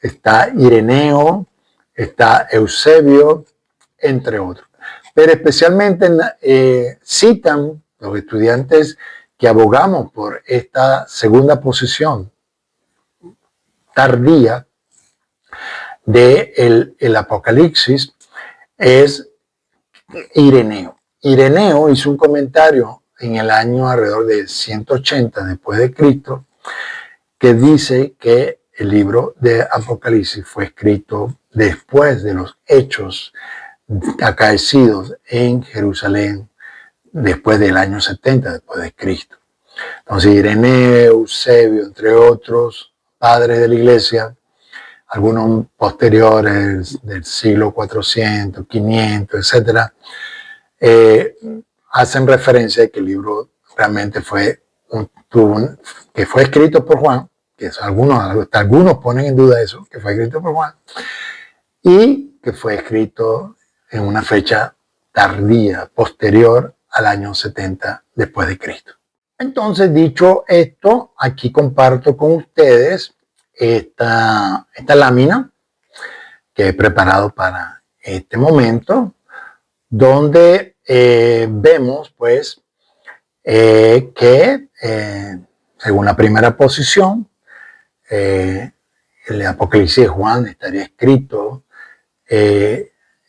está Ireneo, está Eusebio, entre otros. Pero especialmente citan los estudiantes que abogamos por esta segunda posición tardía del Apocalipsis, es Ireneo. Ireneo hizo un comentario en el año alrededor de 180 después de Cristo, que dice que el libro de Apocalipsis fue escrito después de los hechos acaecidos en Jerusalén después del año 70 después de Cristo. Entonces Ireneo, Eusebio, entre otros padres de la iglesia, algunos posteriores del siglo 400, 500, etcétera, hacen referencia de que el libro realmente que fue escrito por Juan, que algunos ponen en duda eso, que fue escrito por Juan, y que fue escrito en una fecha tardía, posterior al año 70 después de Cristo. Entonces, dicho esto, aquí comparto con ustedes esta lámina que he preparado para este momento, donde vemos pues que según la primera posición, el Apocalipsis de Juan estaría escrito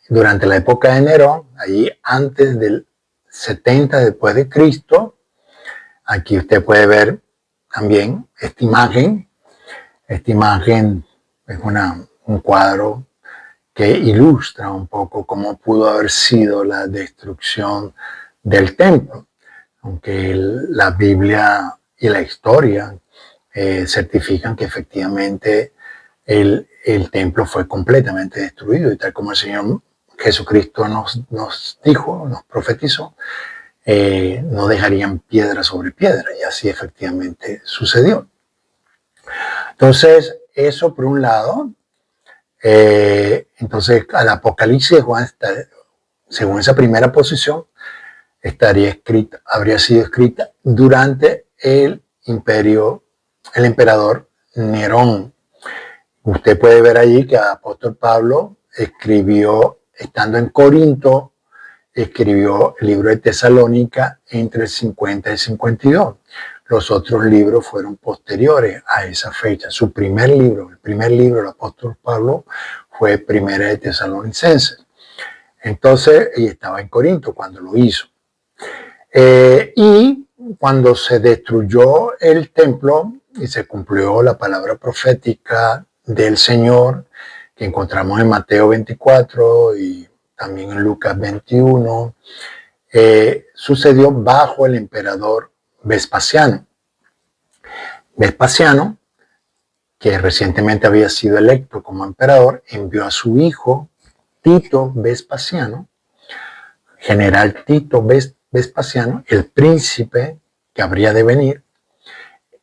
durante la época de Nerón, allí antes del 70 después de Cristo. Aquí usted puede ver también esta imagen. Esta imagen es un cuadro que ilustra un poco cómo pudo haber sido la destrucción del templo. Aunque la Biblia y la historia certifican que efectivamente el templo fue completamente destruido, y tal como el Señor Jesucristo nos dijo, nos profetizó, no dejarían piedra sobre piedra, y así efectivamente sucedió. Entonces, eso por un lado. Entonces, al Apocalipsis de Juan, según esa primera posición, habría sido escrita durante el emperador Nerón. Usted puede ver allí que el apóstol Pablo escribió, estando en Corinto, escribió el libro de Tesalónica entre el 50 y el 52. Los otros libros fueron posteriores a esa fecha. El primer libro del apóstol Pablo fue Primera de Tesalonicenses. Entonces, y estaba en Corinto cuando lo hizo. Y cuando se destruyó el templo y se cumplió la palabra profética del Señor, que encontramos en Mateo 24 y también en Lucas 21, sucedió bajo el emperador Vespasiano. Vespasiano, que recientemente había sido electo como emperador, envió a su hijo Tito Vespasiano, general Tito Vespasiano, el príncipe que habría de venir.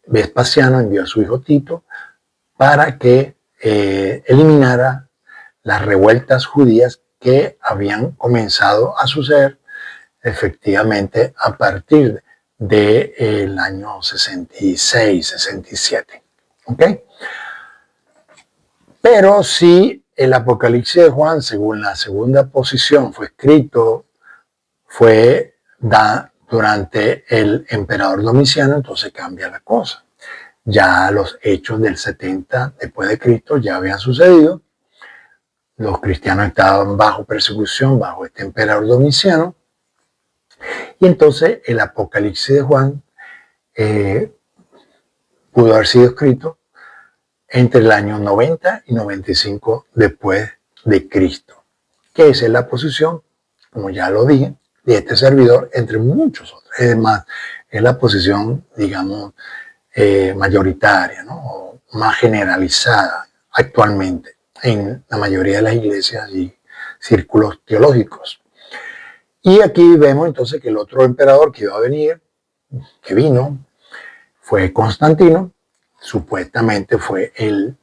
Vespasiano envió a su hijo Tito para que eliminara las revueltas judías que habían comenzado a suceder efectivamente a partir del año 66, 67. ¿Ok? Pero si el Apocalipsis de Juan, según la segunda posición, fue escrito, durante el emperador Domiciano, entonces cambia la cosa. Ya los hechos del 70 después de Cristo ya habían sucedido. Los cristianos estaban bajo persecución, bajo este emperador Domiciano. Y entonces el Apocalipsis de Juan pudo haber sido escrito entre el año 90 y 95 después de Cristo, que esa es la posición, como ya lo dije, de este servidor, entre muchos otros. Es más, es la posición, digamos, mayoritaria, ¿no? O más generalizada actualmente en la mayoría de las iglesias y círculos teológicos. Y aquí vemos entonces que el otro emperador que iba a venir, que vino, fue Constantino. Supuestamente fue el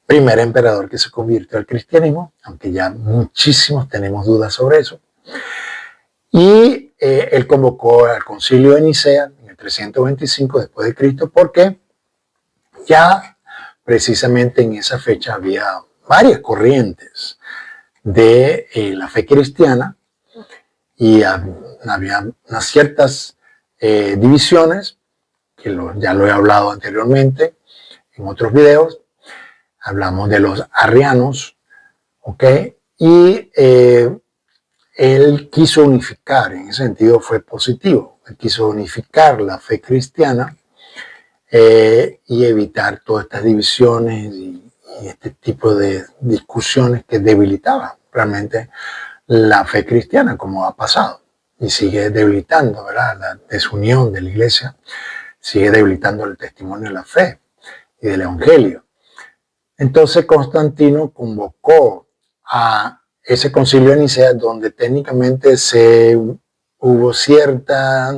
primer emperador que se convirtió al cristianismo, aunque ya muchísimos tenemos dudas sobre eso. Y él convocó al concilio de Nicea en el 325 después de Cristo, porque ya precisamente en esa fecha había varias corrientes de la fe cristiana, y había unas ciertas divisiones, que ya lo he hablado anteriormente en otros videos. Hablamos de los arrianos, ¿ok? Y él quiso unificar, en ese sentido fue positivo, él quiso unificar la fe cristiana y evitar todas estas divisiones y este tipo de discusiones que debilitaban realmente la fe cristiana, como ha pasado y sigue debilitando, ¿verdad? La desunión de la iglesia sigue debilitando el testimonio de la fe y del evangelio. Entonces Constantino convocó a ese concilio de Nicea donde técnicamente hubo cierta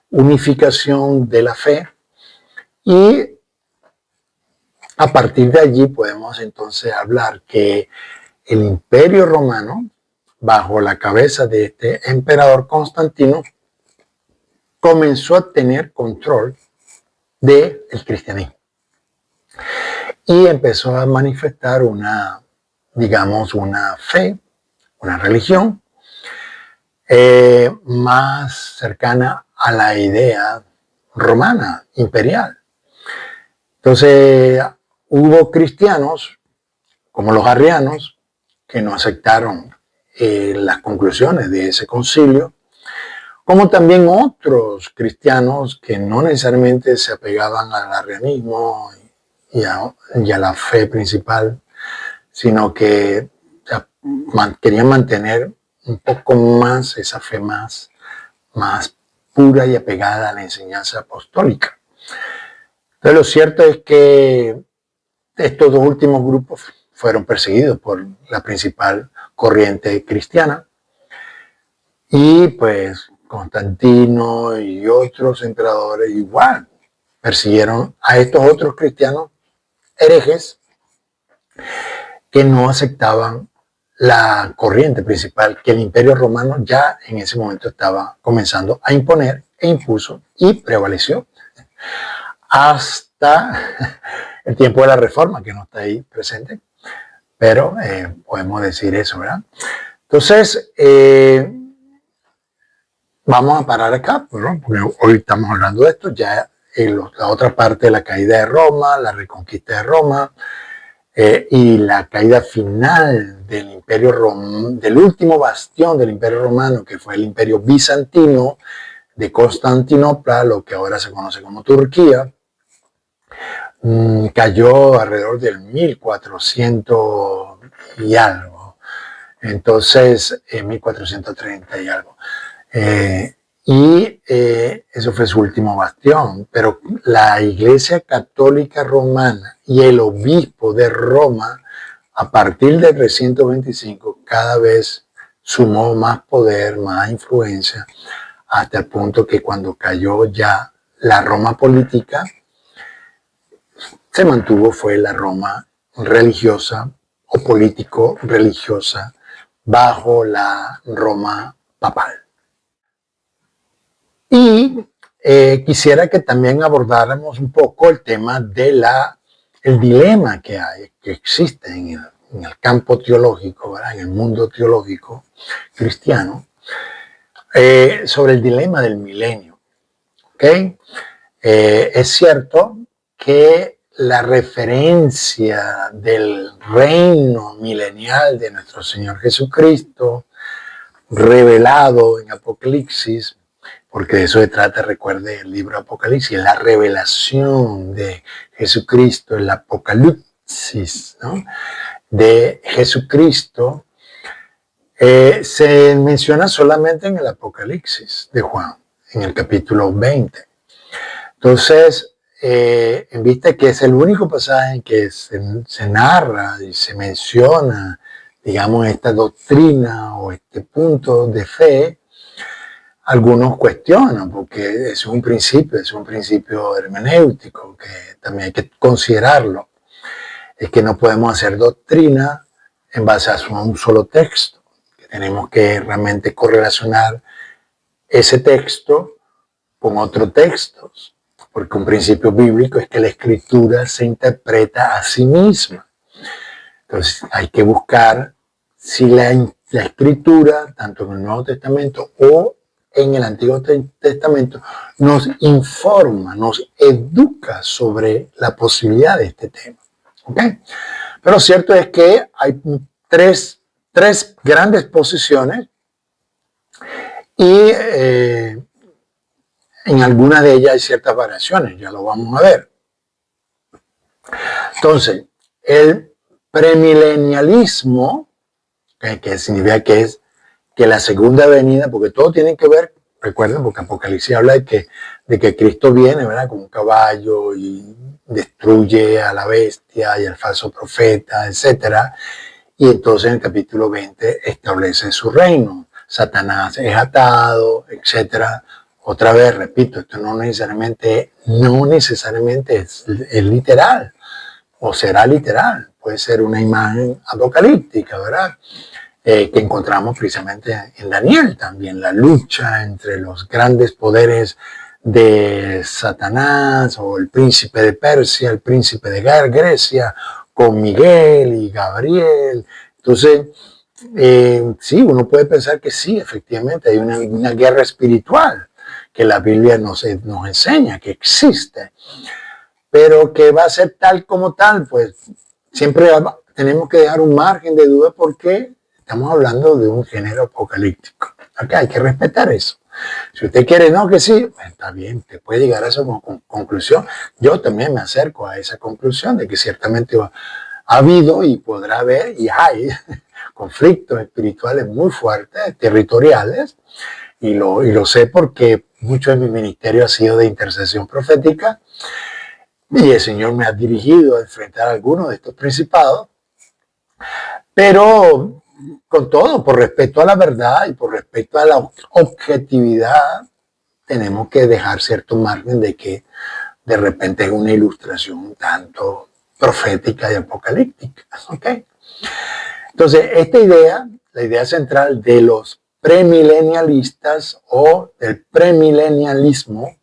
unificación de la fe y a partir de allí podemos entonces hablar que el Imperio Romano, bajo la cabeza de este emperador Constantino, comenzó a tener control del cristianismo y empezó a manifestar una fe, una religión más cercana a la idea romana, imperial. Entonces, hubo cristianos, como los arrianos, que no aceptaron las conclusiones de ese concilio, como también otros cristianos que no necesariamente se apegaban al arrianismo y a la fe principal, sino que querían mantener un poco más esa fe más pura y apegada a la enseñanza apostólica. Entonces, lo cierto es que estos dos últimos grupos fueron perseguidos por la principal corriente cristiana y pues Constantino y otros emperadores igual persiguieron a estos otros cristianos herejes que no aceptaban la corriente principal que el Imperio Romano ya en ese momento estaba comenzando a imponer e impuso y prevaleció hasta el tiempo de la Reforma, que no está ahí presente, pero podemos decir eso, ¿verdad? Entonces, vamos a parar acá, ¿no? Porque hoy estamos hablando de esto, ya la otra parte de la caída de Roma, la reconquista de Roma y la caída final del Imperio Romano, del último bastión del Imperio Romano, que fue el Imperio Bizantino de Constantinopla, lo que ahora se conoce como Turquía, cayó alrededor del 1400 y algo. Entonces, 1430 y algo. Eso fue su último bastión. Pero la Iglesia Católica Romana y el obispo de Roma, a partir del 325, cada vez sumó más poder, más influencia, hasta el punto que cuando cayó ya la Roma política, se mantuvo fue la Roma religiosa o político-religiosa bajo la Roma papal. Y quisiera que también abordáramos un poco el tema de el dilema que existe en el campo teológico, ¿verdad? En el mundo teológico cristiano, sobre el dilema del milenio. ¿Okay? Es cierto que la referencia del reino milenial de nuestro Señor Jesucristo, revelado en Apocalipsis, porque de eso se trata, recuerde el libro Apocalipsis, la revelación de Jesucristo, el Apocalipsis, ¿no? De Jesucristo, se menciona solamente en el Apocalipsis de Juan, en el capítulo 20. Entonces, en vista que es el único pasaje en que se narra y se menciona, digamos, esta doctrina o este punto de fe, algunos cuestionan, porque es un principio hermenéutico que también hay que considerarlo. Es que no podemos hacer doctrina en base a un solo texto, que tenemos que realmente correlacionar ese texto con otros textos, porque un principio bíblico es que la escritura se interpreta a sí misma. Entonces hay que buscar si la escritura, tanto en el Nuevo Testamento o en el Antiguo Testamento, nos informa, nos educa sobre la posibilidad de este tema. ¿Okay? Pero cierto es que hay tres grandes posiciones y en algunas de ellas hay ciertas variaciones, ya lo vamos a ver. Entonces, el premilenialismo, que significa que es que la segunda venida, porque todo tiene que ver, recuerden, porque Apocalipsis habla de que Cristo viene, ¿verdad? Como un caballo y destruye a la bestia y al falso profeta, etc. Y entonces en el capítulo 20 establece su reino. Satanás es atado, etc. Otra vez, repito, esto no necesariamente es literal o será literal. Puede ser una imagen apocalíptica, ¿verdad? Que encontramos precisamente en Daniel también, la lucha entre los grandes poderes de Satanás o el príncipe de Persia, el príncipe de Grecia, con Miguel y Gabriel. Entonces, sí, uno puede pensar que sí, efectivamente, hay una guerra espiritual que la Biblia nos enseña que existe, pero que va a ser tal como tal, pues siempre tenemos que dejar un margen de duda porque estamos hablando de un género apocalíptico. Acá hay que respetar eso. Si usted quiere, no, que sí, pues está bien, te puede llegar a esa conclusión. Yo también me acerco a esa conclusión de que ciertamente ha habido y podrá haber y hay conflictos espirituales muy fuertes, territoriales, y lo sé porque mucho de mi ministerio ha sido de intercesión profética y el Señor me ha dirigido a enfrentar algunos de estos principados, pero con todo, por respeto a la verdad y por respeto a la objetividad, tenemos que dejar cierto margen de que de repente es una ilustración un tanto profética y apocalíptica. ¿Okay? Entonces, esta idea, la idea central de los premilenialistas o del premilenialismo,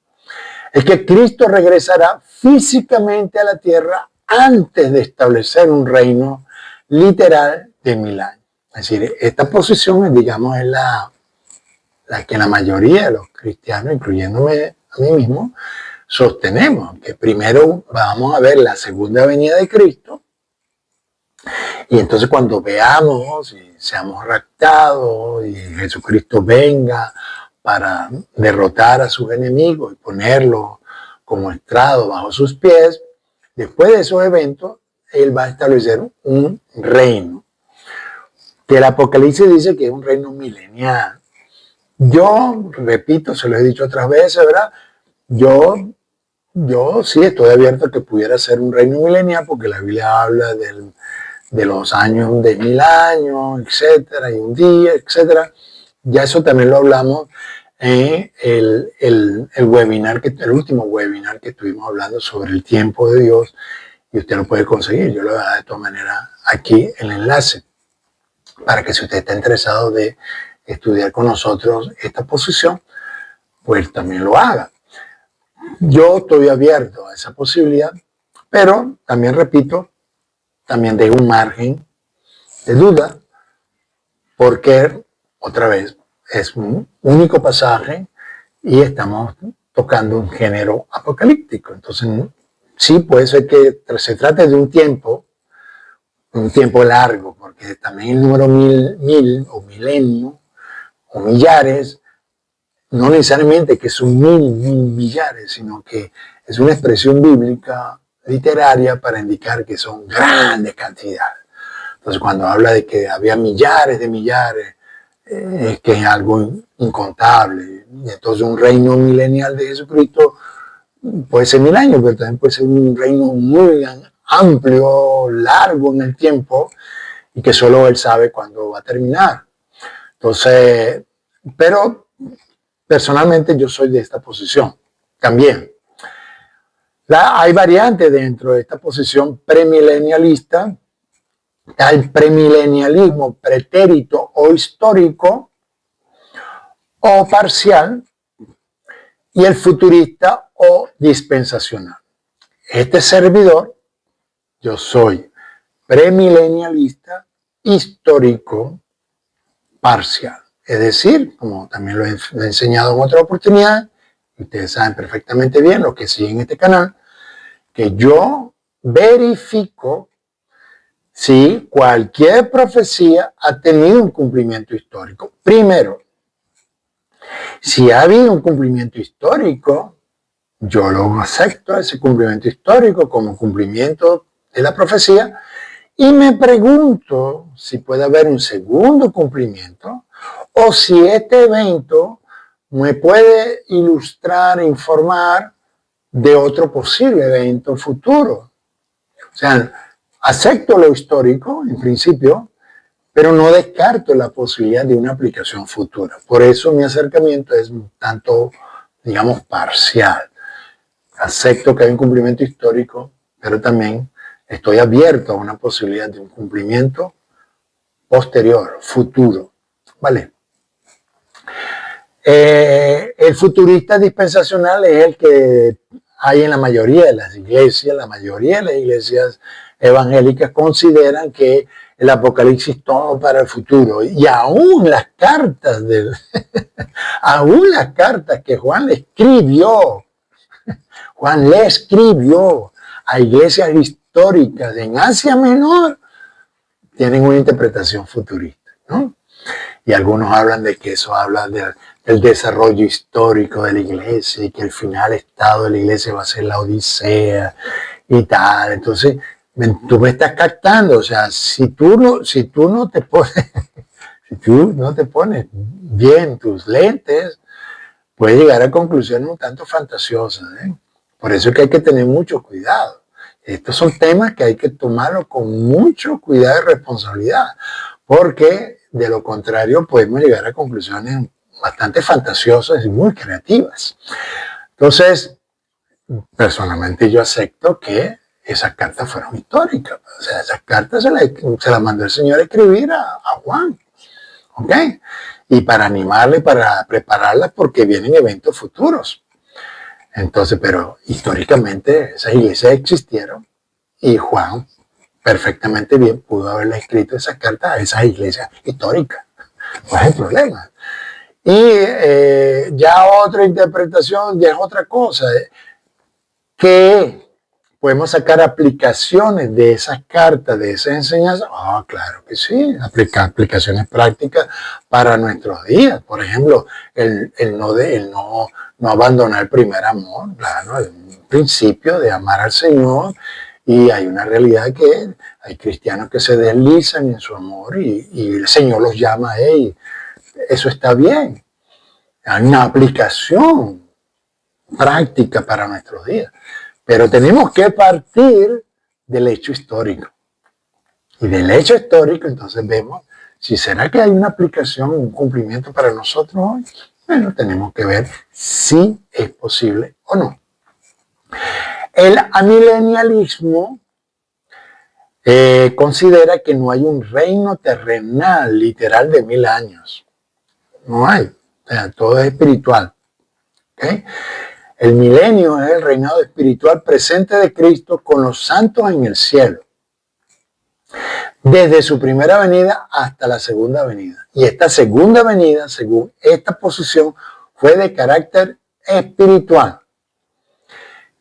es que Cristo regresará físicamente a la tierra antes de establecer un reino literal de 1000 años. Es decir, esta posición, digamos, es la que la mayoría de los cristianos, incluyéndome a mí mismo, sostenemos, que primero vamos a ver la segunda venida de Cristo, y entonces cuando veamos y seamos raptados y Jesucristo venga para derrotar a sus enemigos y ponerlos como estrado bajo sus pies, después de esos eventos, Él va a establecer un reino, que el Apocalipsis dice que es un reino milenial. Yo, repito, se lo he dicho otras veces, ¿verdad? Yo sí estoy abierto a que pudiera ser un reino milenial porque la Biblia habla de los años de 1000 años, etcétera, y un día, etcétera. Ya eso también lo hablamos en el último webinar que estuvimos hablando sobre el tiempo de Dios, y usted lo puede conseguir. Yo lo voy a dar de todas maneras aquí el enlace para que si usted está interesado de estudiar con nosotros esta posición, pues también lo haga. Yo estoy abierto a esa posibilidad, pero también repito, también dejo un margen de duda, porque otra vez es un único pasaje y estamos tocando un género apocalíptico. Entonces, sí puede ser que se trate de un tiempo largo, porque también el número mil o milenio o millares, no necesariamente que son mil millares, sino que es una expresión bíblica literaria para indicar que son grandes cantidades. Entonces, cuando habla de que había millares de millares, es que es algo incontable. Y entonces un reino milenial de Jesucristo puede ser 1000 años, pero también puede ser un reino muy amplio, largo en el tiempo, y que solo Él sabe cuándo va a terminar. Entonces, pero personalmente yo soy de esta posición también. Hay variantes dentro de esta posición premilenialista. Está el premilenialismo pretérito o histórico o parcial, y el futurista o dispensacional. Este servidor, yo soy premilenialista histórico parcial. Es decir, como también lo he enseñado en otra oportunidad, ustedes saben perfectamente bien, los que siguen este canal, que yo verifico si cualquier profecía ha tenido un cumplimiento histórico. Primero, si ha habido un cumplimiento histórico, yo lo acepto, ese cumplimiento histórico, como cumplimiento de la profecía, y me pregunto si puede haber un segundo cumplimiento o si este evento me puede ilustrar, informar de otro posible evento futuro. O sea, acepto lo histórico en principio, pero no descarto la posibilidad de una aplicación futura. Por eso mi acercamiento es un tanto, digamos, parcial. Acepto que hay un cumplimiento histórico, pero también estoy abierto a una posibilidad de un cumplimiento posterior, futuro. ¿Vale? El futurista dispensacional es el que hay en la mayoría de las iglesias. La mayoría de las iglesias evangélicas consideran que el Apocalipsis todo para el futuro. Y aún las cartas aún las cartas que Juan le escribió a iglesias históricas en Asia Menor, tienen una interpretación futurista, ¿no? Y algunos hablan de que eso habla del desarrollo histórico de la iglesia y que el final estado de la iglesia va a ser la Odisea y tal. Entonces, tú me estás captando, o sea, si tú no te pones, si tú no te pones bien tus lentes, puedes llegar a conclusiones un tanto fantasiosas, ¿eh? Por eso es que hay que tener mucho cuidado. Estos son temas que hay que tomarlos con mucho cuidado y responsabilidad, porque de lo contrario podemos llegar a conclusiones bastante fantasiosas y muy creativas. Entonces, personalmente yo acepto que esas cartas fueron históricas. O sea, esas cartas se las mandó el Señor a escribir a Juan. ¿Ok? Y para animarle, para prepararlas porque vienen eventos futuros. Entonces, pero históricamente esas iglesias existieron y Juan perfectamente bien pudo haberle escrito esas cartas a esas iglesias históricas. No es el problema. Y ya otra interpretación, ya es otra cosa, que podemos sacar aplicaciones de esas cartas, de esas enseñanzas. Ah, claro que sí, aplicaciones prácticas para nuestros días. Por ejemplo, el no abandonar el primer amor, claro, el principio de amar al Señor. Y hay una realidad que hay cristianos que se deslizan en su amor y el Señor los llama a ellos. Eso está bien. Hay una aplicación práctica para nuestros días. Pero tenemos que partir del hecho histórico. Y del hecho histórico, entonces vemos si será que hay una aplicación, un cumplimiento para nosotros hoy. Bueno, tenemos que ver si es posible o no. El amilenialismo considera que no hay un reino terrenal literal de 1000 años. No hay. O sea, todo es espiritual. ¿Okay? El milenio es el reinado espiritual presente de Cristo con los santos en el cielo, desde su primera venida hasta la segunda venida. Y esta segunda venida, según esta posición, fue de carácter espiritual.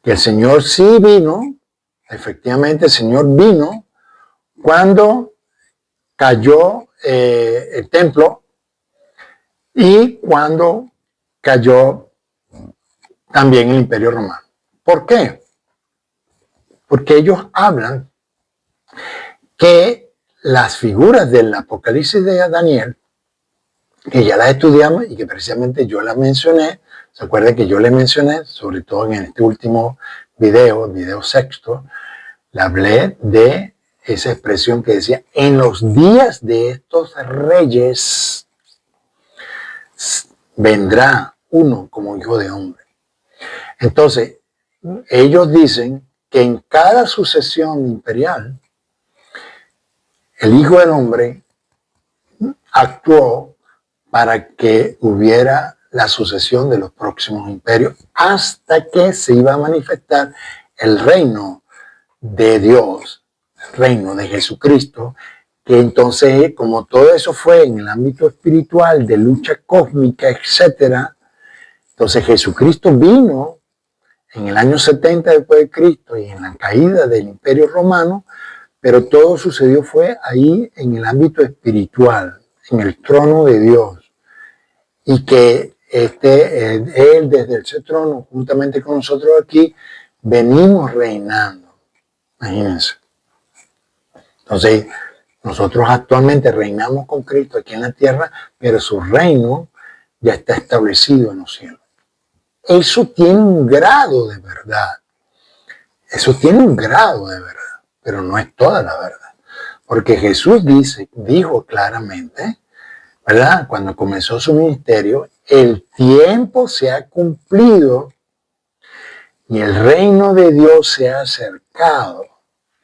Que el Señor sí vino, efectivamente el Señor vino cuando cayó el templo y cuando cayó también el Imperio Romano. ¿Por qué? Porque ellos hablan que las figuras del Apocalipsis de Daniel, que ya las estudiamos y que precisamente yo las mencioné, se acuerdan que yo les mencioné, sobre todo en este último video, el video sexto, le hablé de esa expresión que decía, en los días de estos reyes vendrá uno como hijo de hombre. Entonces, ellos dicen que en cada sucesión imperial, el Hijo del Hombre actuó para que hubiera la sucesión de los próximos imperios hasta que se iba a manifestar el reino de Dios, el reino de Jesucristo, que entonces, como todo eso fue en el ámbito espiritual, de lucha cósmica, etcétera, entonces Jesucristo vino en el año 70 después de Cristo y en la caída del Imperio Romano, pero todo sucedió fue ahí en el ámbito espiritual, en el trono de Dios. Y que Él desde ese trono, juntamente con nosotros aquí, venimos reinando. Imagínense. Entonces, nosotros actualmente reinamos con Cristo aquí en la tierra, pero su reino ya está establecido en los cielos. eso tiene un grado de verdad. Eso tiene un grado de verdad, pero no es toda la verdad. Porque Jesús dijo claramente, ¿verdad? Cuando comenzó su ministerio, el tiempo se ha cumplido y el reino de Dios se ha acercado.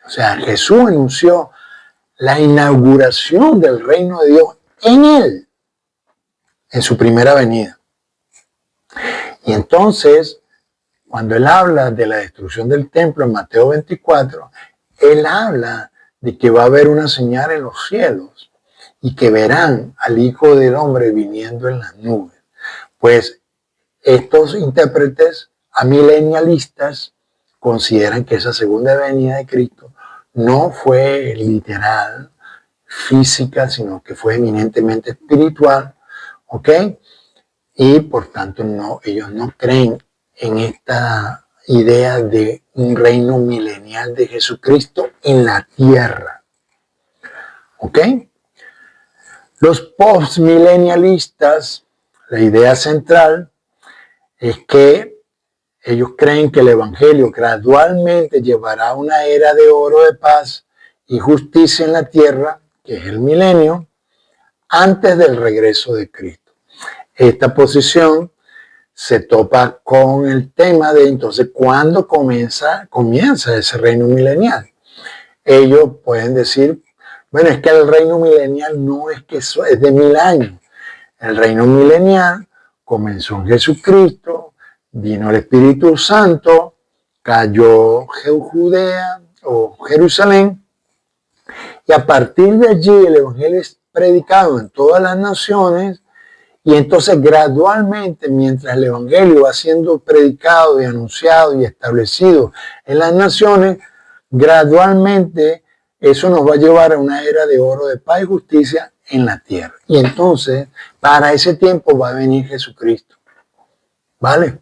O sea, Jesús anunció la inauguración del reino de Dios en él, en su primera venida. Y entonces, cuando él habla de la destrucción del templo en Mateo 24, él habla de que va a haber una señal en los cielos y que verán al Hijo del Hombre viniendo en las nubes. Pues estos intérpretes amilenialistas consideran que esa segunda venida de Cristo no fue literal, física, sino que fue eminentemente espiritual, ¿ok? Y por tanto ellos no creen en esta idea de un reino milenial de Jesucristo en la tierra, ¿ok? Los postmilenialistas, la idea central es que ellos creen que el Evangelio gradualmente llevará a una era de oro de paz y justicia en la tierra, que es el milenio, antes del regreso de Cristo. Esta posición se topa con el tema de entonces cuándo comienza ese reino milenial. Ellos pueden decir, bueno, es que el reino milenial no es que es de 1000 años. El reino milenial comenzó en Jesucristo, vino el Espíritu Santo, cayó Judea o Jerusalén, y a partir de allí el Evangelio es predicado en todas las naciones, y entonces gradualmente, mientras el Evangelio va siendo predicado y anunciado y establecido en las naciones, gradualmente eso nos va a llevar a una era de oro de paz y justicia en la tierra. Y entonces, para ese tiempo va a venir Jesucristo. ¿Vale?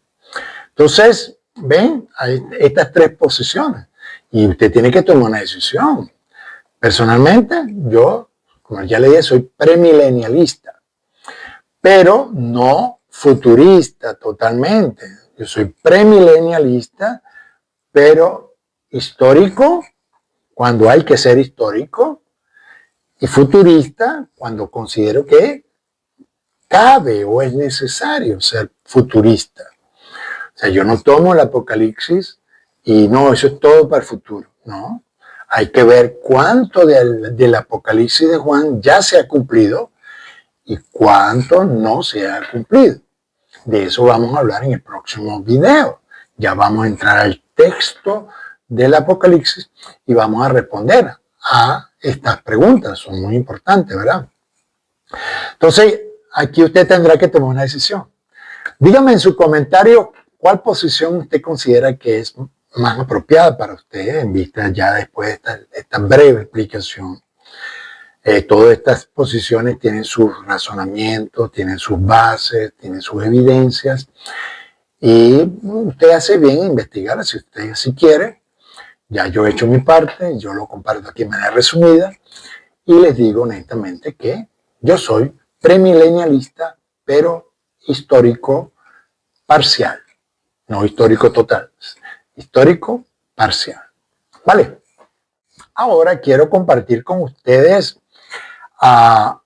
Entonces, ven, hay estas tres posiciones y usted tiene que tomar una decisión. Personalmente, yo, como ya le dije, soy premilenialista, pero no futurista totalmente. Yo soy premilenialista, pero histórico cuando hay que ser histórico y futurista cuando considero que cabe o es necesario ser futurista. O sea, yo no tomo el Apocalipsis y no, eso es todo para el futuro. No, hay que ver cuánto del Apocalipsis de Juan ya se ha cumplido y cuánto no se ha cumplido. De eso vamos a hablar en el próximo video. Ya vamos a entrar al texto del Apocalipsis y vamos a responder a estas preguntas. Son muy importantes, ¿verdad? Entonces, aquí usted tendrá que tomar una decisión. Dígame en su comentario cuál posición usted considera que es más apropiada para usted en vista ya después de esta breve explicación. Todas estas posiciones tienen sus razonamientos, tienen sus bases, tienen sus evidencias y usted hace bien en investigar si usted así quiere. Ya yo he hecho mi parte, yo lo comparto aquí de manera resumida y les digo honestamente que yo soy premilenialista, pero histórico parcial, no histórico total, histórico parcial. ¿Vale? Ahora quiero compartir con ustedes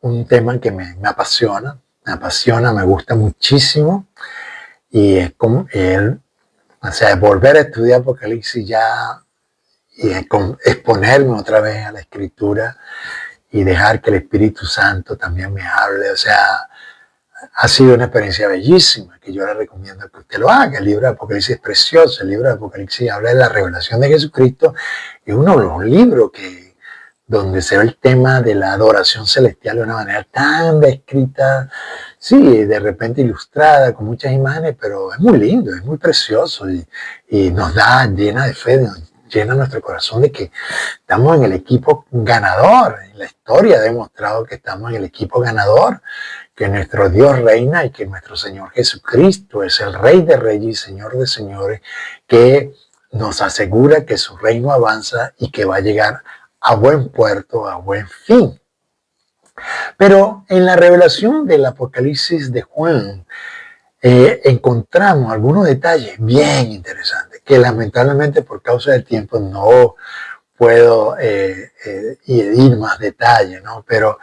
un tema que me apasiona, me gusta muchísimo y es como o sea, volver a estudiar Apocalipsis ya y exponerme otra vez a la Escritura y dejar que el Espíritu Santo también me hable. O sea, ha sido una experiencia bellísima que yo le recomiendo que usted lo haga. El libro de Apocalipsis es precioso. El libro de Apocalipsis habla de la revelación de Jesucristo. Es uno de los libros donde se ve el tema de la adoración celestial de una manera tan descrita, sí, de repente ilustrada, con muchas imágenes, pero es muy lindo, es muy precioso y nos da, llena de fe, nos llena nuestro corazón de que estamos en el equipo ganador. La historia ha demostrado que estamos en el equipo ganador, que nuestro Dios reina y que nuestro Señor Jesucristo es el Rey de Reyes y Señor de Señores, que nos asegura que su reino avanza y que va a llegar a buen puerto, a buen fin. Pero en la revelación del Apocalipsis de Juan, encontramos algunos detalles bien interesantes que lamentablemente por causa del tiempo no puedo ir más detalles, ¿no? Pero,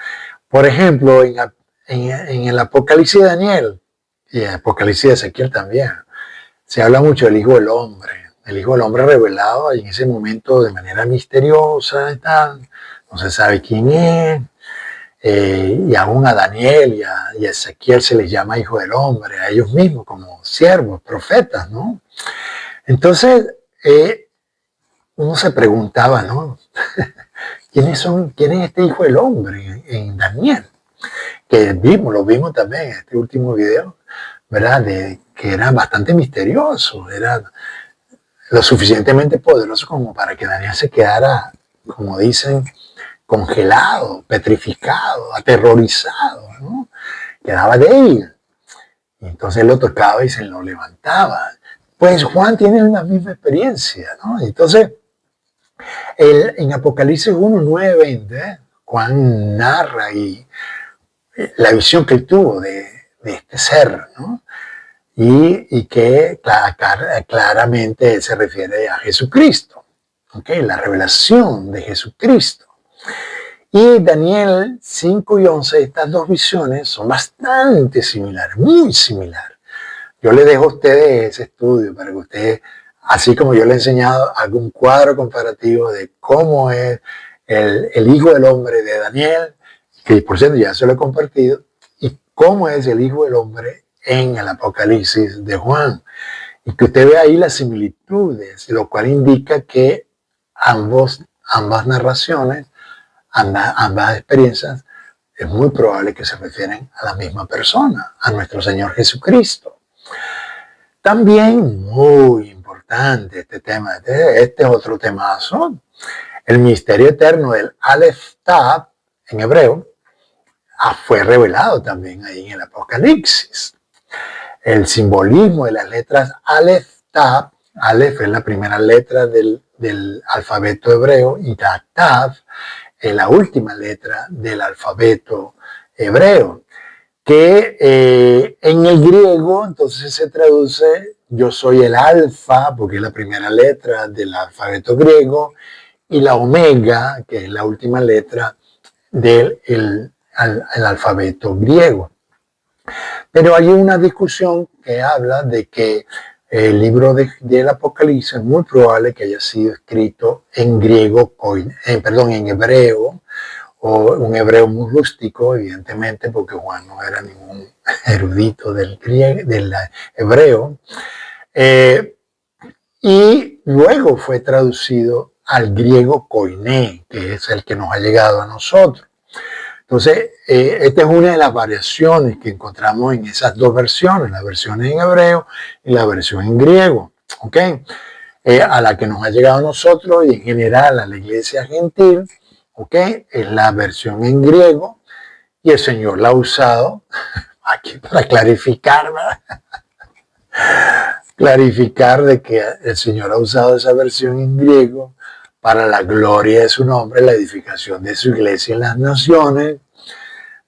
por ejemplo, en el Apocalipsis de Daniel y en el Apocalipsis de Ezequiel también, se habla mucho del Hijo del Hombre, el Hijo del Hombre revelado en ese momento de manera misteriosa y tal, no se sabe quién es, y aún a Daniel y a Ezequiel se les llama Hijo del Hombre, a ellos mismos como siervos, profetas, ¿no? Entonces, uno se preguntaba, ¿no? ¿Quién es este Hijo del Hombre en Daniel? Que lo vimos también en este último video, ¿verdad? Que era bastante misterioso, era lo suficientemente poderoso como para que Daniel se quedara, como dicen, congelado, petrificado, aterrorizado, ¿no? Quedaba débil. Y entonces lo tocaba y se lo levantaba. Pues Juan tiene la misma experiencia, ¿no? Entonces, en Apocalipsis 1, 9, 20, Juan narra la visión que él tuvo de este ser, ¿no? Y que claramente se refiere a Jesucristo, ¿okay? La revelación de Jesucristo. Y Daniel 5 y 11, estas dos visiones son bastante similares, muy similares. Yo le dejo a ustedes ese estudio para que ustedes, así como yo le he enseñado, haga un cuadro comparativo de cómo es el Hijo del Hombre de Daniel, que por cierto ya se lo he compartido, y cómo es el Hijo del Hombre en el Apocalipsis de Juan. Y que usted vea ahí las similitudes, lo cual indica que ambas narraciones, ambas experiencias, es muy probable que se refieren a la misma persona, a nuestro Señor Jesucristo. También muy importante este tema, este es otro temazo, el misterio eterno del Aleph Tav en hebreo fue revelado también ahí en el Apocalipsis. El simbolismo de las letras Aleph Tav, Aleph es la primera letra del alfabeto hebreo y Tav es la última letra del alfabeto hebreo, que en el griego entonces se traduce yo soy el alfa, porque es la primera letra del alfabeto griego, y la omega, que es la última letra del el alfabeto griego. Pero hay una discusión que habla de que el libro del Apocalipsis es muy probable que haya sido escrito en griego, en hebreo, o un hebreo muy rústico, evidentemente, porque Juan no era ningún erudito del hebreo, y luego fue traducido al griego koiné, que es el que nos ha llegado a nosotros. Entonces, esta es una de las variaciones que encontramos en esas dos versiones, la versión en hebreo y la versión en griego, ¿ok? A la que nos ha llegado a nosotros y en general a la iglesia gentil, ¿ok? Es la versión en griego y el Señor la ha usado aquí para clarificar, ¿verdad? Clarificar de que el Señor ha usado esa versión en griego para la gloria de su nombre, la edificación de su iglesia en las naciones,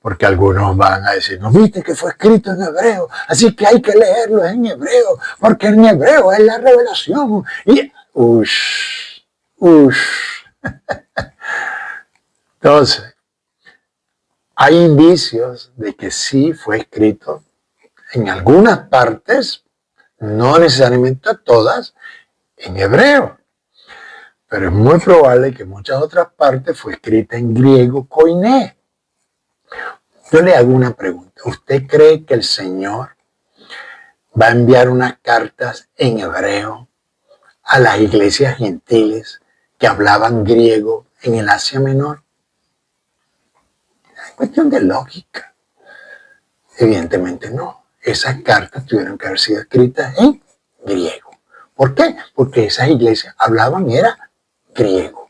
porque algunos van a decir, no viste que fue escrito en hebreo, así que hay que leerlo en hebreo, porque en hebreo es la revelación. Y, Entonces, hay indicios de que sí fue escrito en algunas partes, no necesariamente todas, en hebreo. Pero es muy probable que muchas otras partes fue escrita en griego koiné. Yo le hago una pregunta. ¿Usted cree que el Señor va a enviar unas cartas en hebreo a las iglesias gentiles que hablaban griego en el Asia Menor? Es cuestión de lógica. Evidentemente no. Esas cartas tuvieron que haber sido escritas en griego. ¿Por qué? Porque esas iglesias hablaban era griego.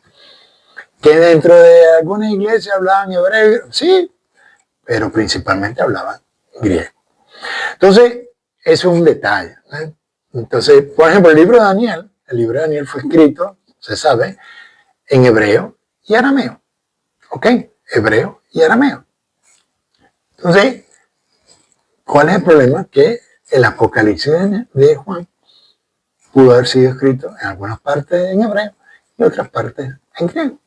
Que dentro de algunas iglesias hablaban hebreo, sí, pero principalmente hablaban griego. Entonces, eso es un detalle, ¿eh? Entonces, por ejemplo, el libro de Daniel fue escrito, se sabe, en hebreo y arameo. ¿Ok? Hebreo y arameo. Entonces, ¿cuál es el problema? Que el Apocalipsis de Juan pudo haber sido escrito en algunas partes en hebreo y otras partes en griego.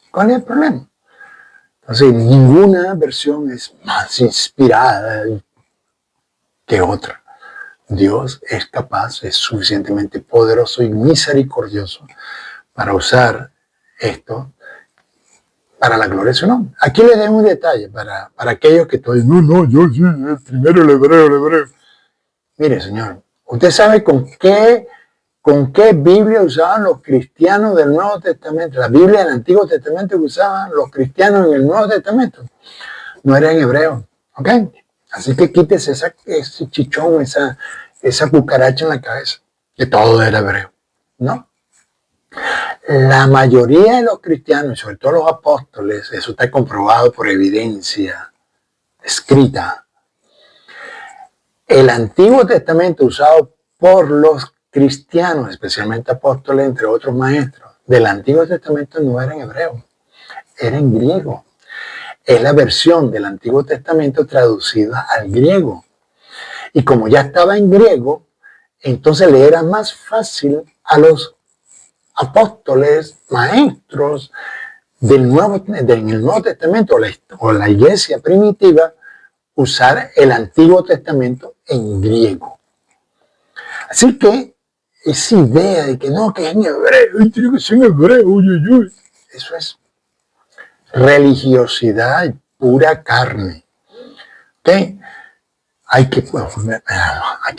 ¿Cuál es el problema? Entonces, ninguna versión es más inspirada que otra. Dios es capaz, es suficientemente poderoso y misericordioso para usar esto para la gloria de su nombre. Aquí les doy un detalle para aquellos que todavía yo sí, primero el hebreo. Mire, señor, ¿usted sabe con qué Biblia usaban los cristianos del Nuevo Testamento? La Biblia del Antiguo Testamento que usaban los cristianos en el Nuevo Testamento no era en hebreo, ¿ok? Así que quítese ese chichón, esa cucaracha en la cabeza, que todo era hebreo, ¿no? La mayoría de los cristianos, y sobre todo los apóstoles, eso está comprobado por evidencia escrita. El Antiguo Testamento usado por los cristianos, especialmente apóstoles, entre otros maestros, del Antiguo Testamento no era en hebreo, era en griego. Es la versión del Antiguo Testamento traducida al griego. Y como ya estaba en griego, entonces le era más fácil a los apóstoles, maestros del Nuevo Testamento o la iglesia primitiva usar el Antiguo Testamento en griego. Así que esa idea de que no, que es en hebreo, tiene que ser en hebreo, eso es religiosidad pura carne. ¿Ok? Aquí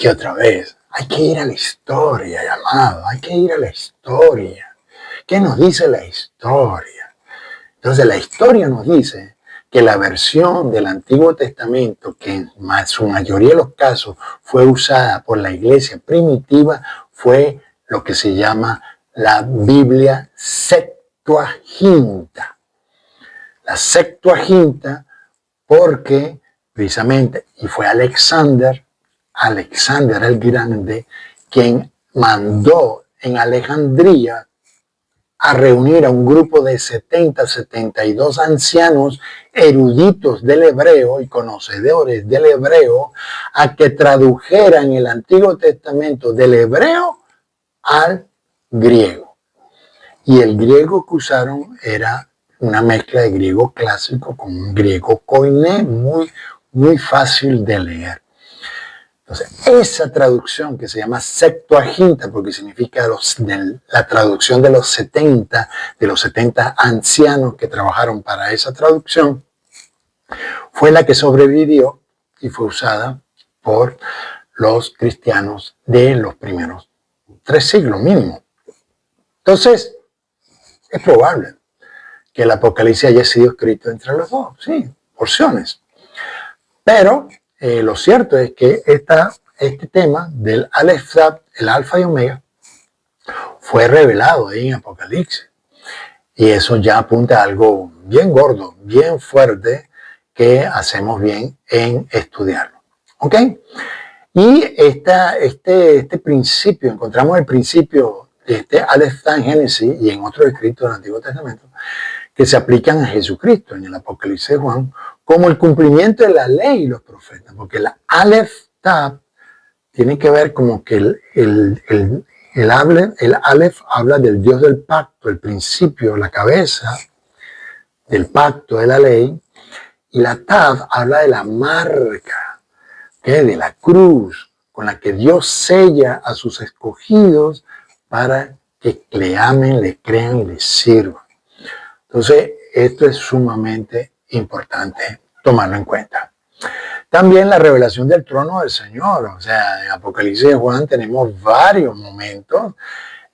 otra vez, hay que ir a la historia, llamado, hay que ir a la historia. ¿Qué nos dice la historia? Entonces la historia nos dice que la versión del Antiguo Testamento, que en su mayoría de los casos fue usada por la iglesia primitiva, fue lo que se llama la Biblia Septuaginta. La Septuaginta porque precisamente, y fue Alexander el Grande, quien mandó en Alejandría a reunir a un grupo de 72 ancianos eruditos del hebreo y conocedores del hebreo a que tradujeran el Antiguo Testamento del hebreo al griego. Y el griego que usaron era una mezcla de griego clásico con un griego koiné, muy fácil de leer. Entonces, esa traducción que se llama Septuaginta, porque significa la traducción de los 70 ancianos que trabajaron para esa traducción, fue la que sobrevivió y fue usada por los cristianos de los primeros 3 siglos mínimo. Entonces, es probable que el Apocalipsis haya sido escrito entre los dos, sí, porciones. Pero lo cierto es que este tema del Aleph Taf, el Alfa y Omega, fue revelado ahí en Apocalipsis. Y eso ya apunta a algo bien gordo, bien fuerte, que hacemos bien en estudiarlo. ¿Ok? Y este principio, encontramos el principio de este Aleph Taf en Génesis y en otros escritos del Antiguo Testamento, que se aplican a Jesucristo en el Apocalipsis de Juan, como el cumplimiento de la ley y los profetas, porque la Aleph Taf tiene que ver como que el Aleph habla del Dios del pacto, el principio, la cabeza del pacto, de la ley, y la Taf habla de la marca, de la cruz, con la que Dios sella a sus escogidos para que le amen, le crean y le sirvan. Entonces, esto es sumamente importante tomarlo en cuenta. También la revelación del trono del Señor. O sea, en Apocalipsis de Juan tenemos varios momentos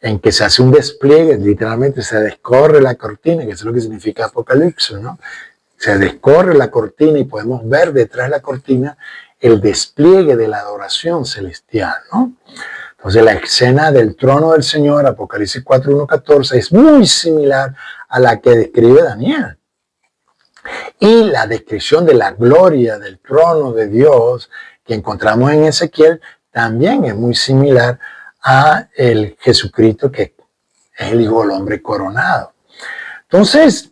en que se hace un despliegue, literalmente se descorre la cortina, que es lo que significa Apocalipsis, ¿no? Se descorre la cortina y podemos ver detrás de la cortina el despliegue de la adoración celestial, ¿no? Entonces la escena del trono del Señor, Apocalipsis 4:1-14, es muy similar a la que describe Daniel. Y la descripción de la gloria del trono de Dios que encontramos en Ezequiel también es muy similar a el Jesucristo que es el Hijo del Hombre coronado. Entonces,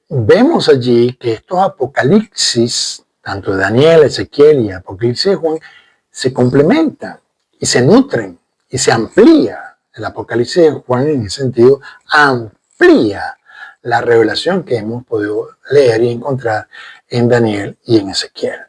vemos allí que estos apocalipsis tanto Daniel, Ezequiel y Apocalipsis de Juan, se complementan y se nutren y se amplía. El Apocalipsis de Juan, en ese sentido, amplía la revelación que hemos podido leer y encontrar en Daniel y en Ezequiel.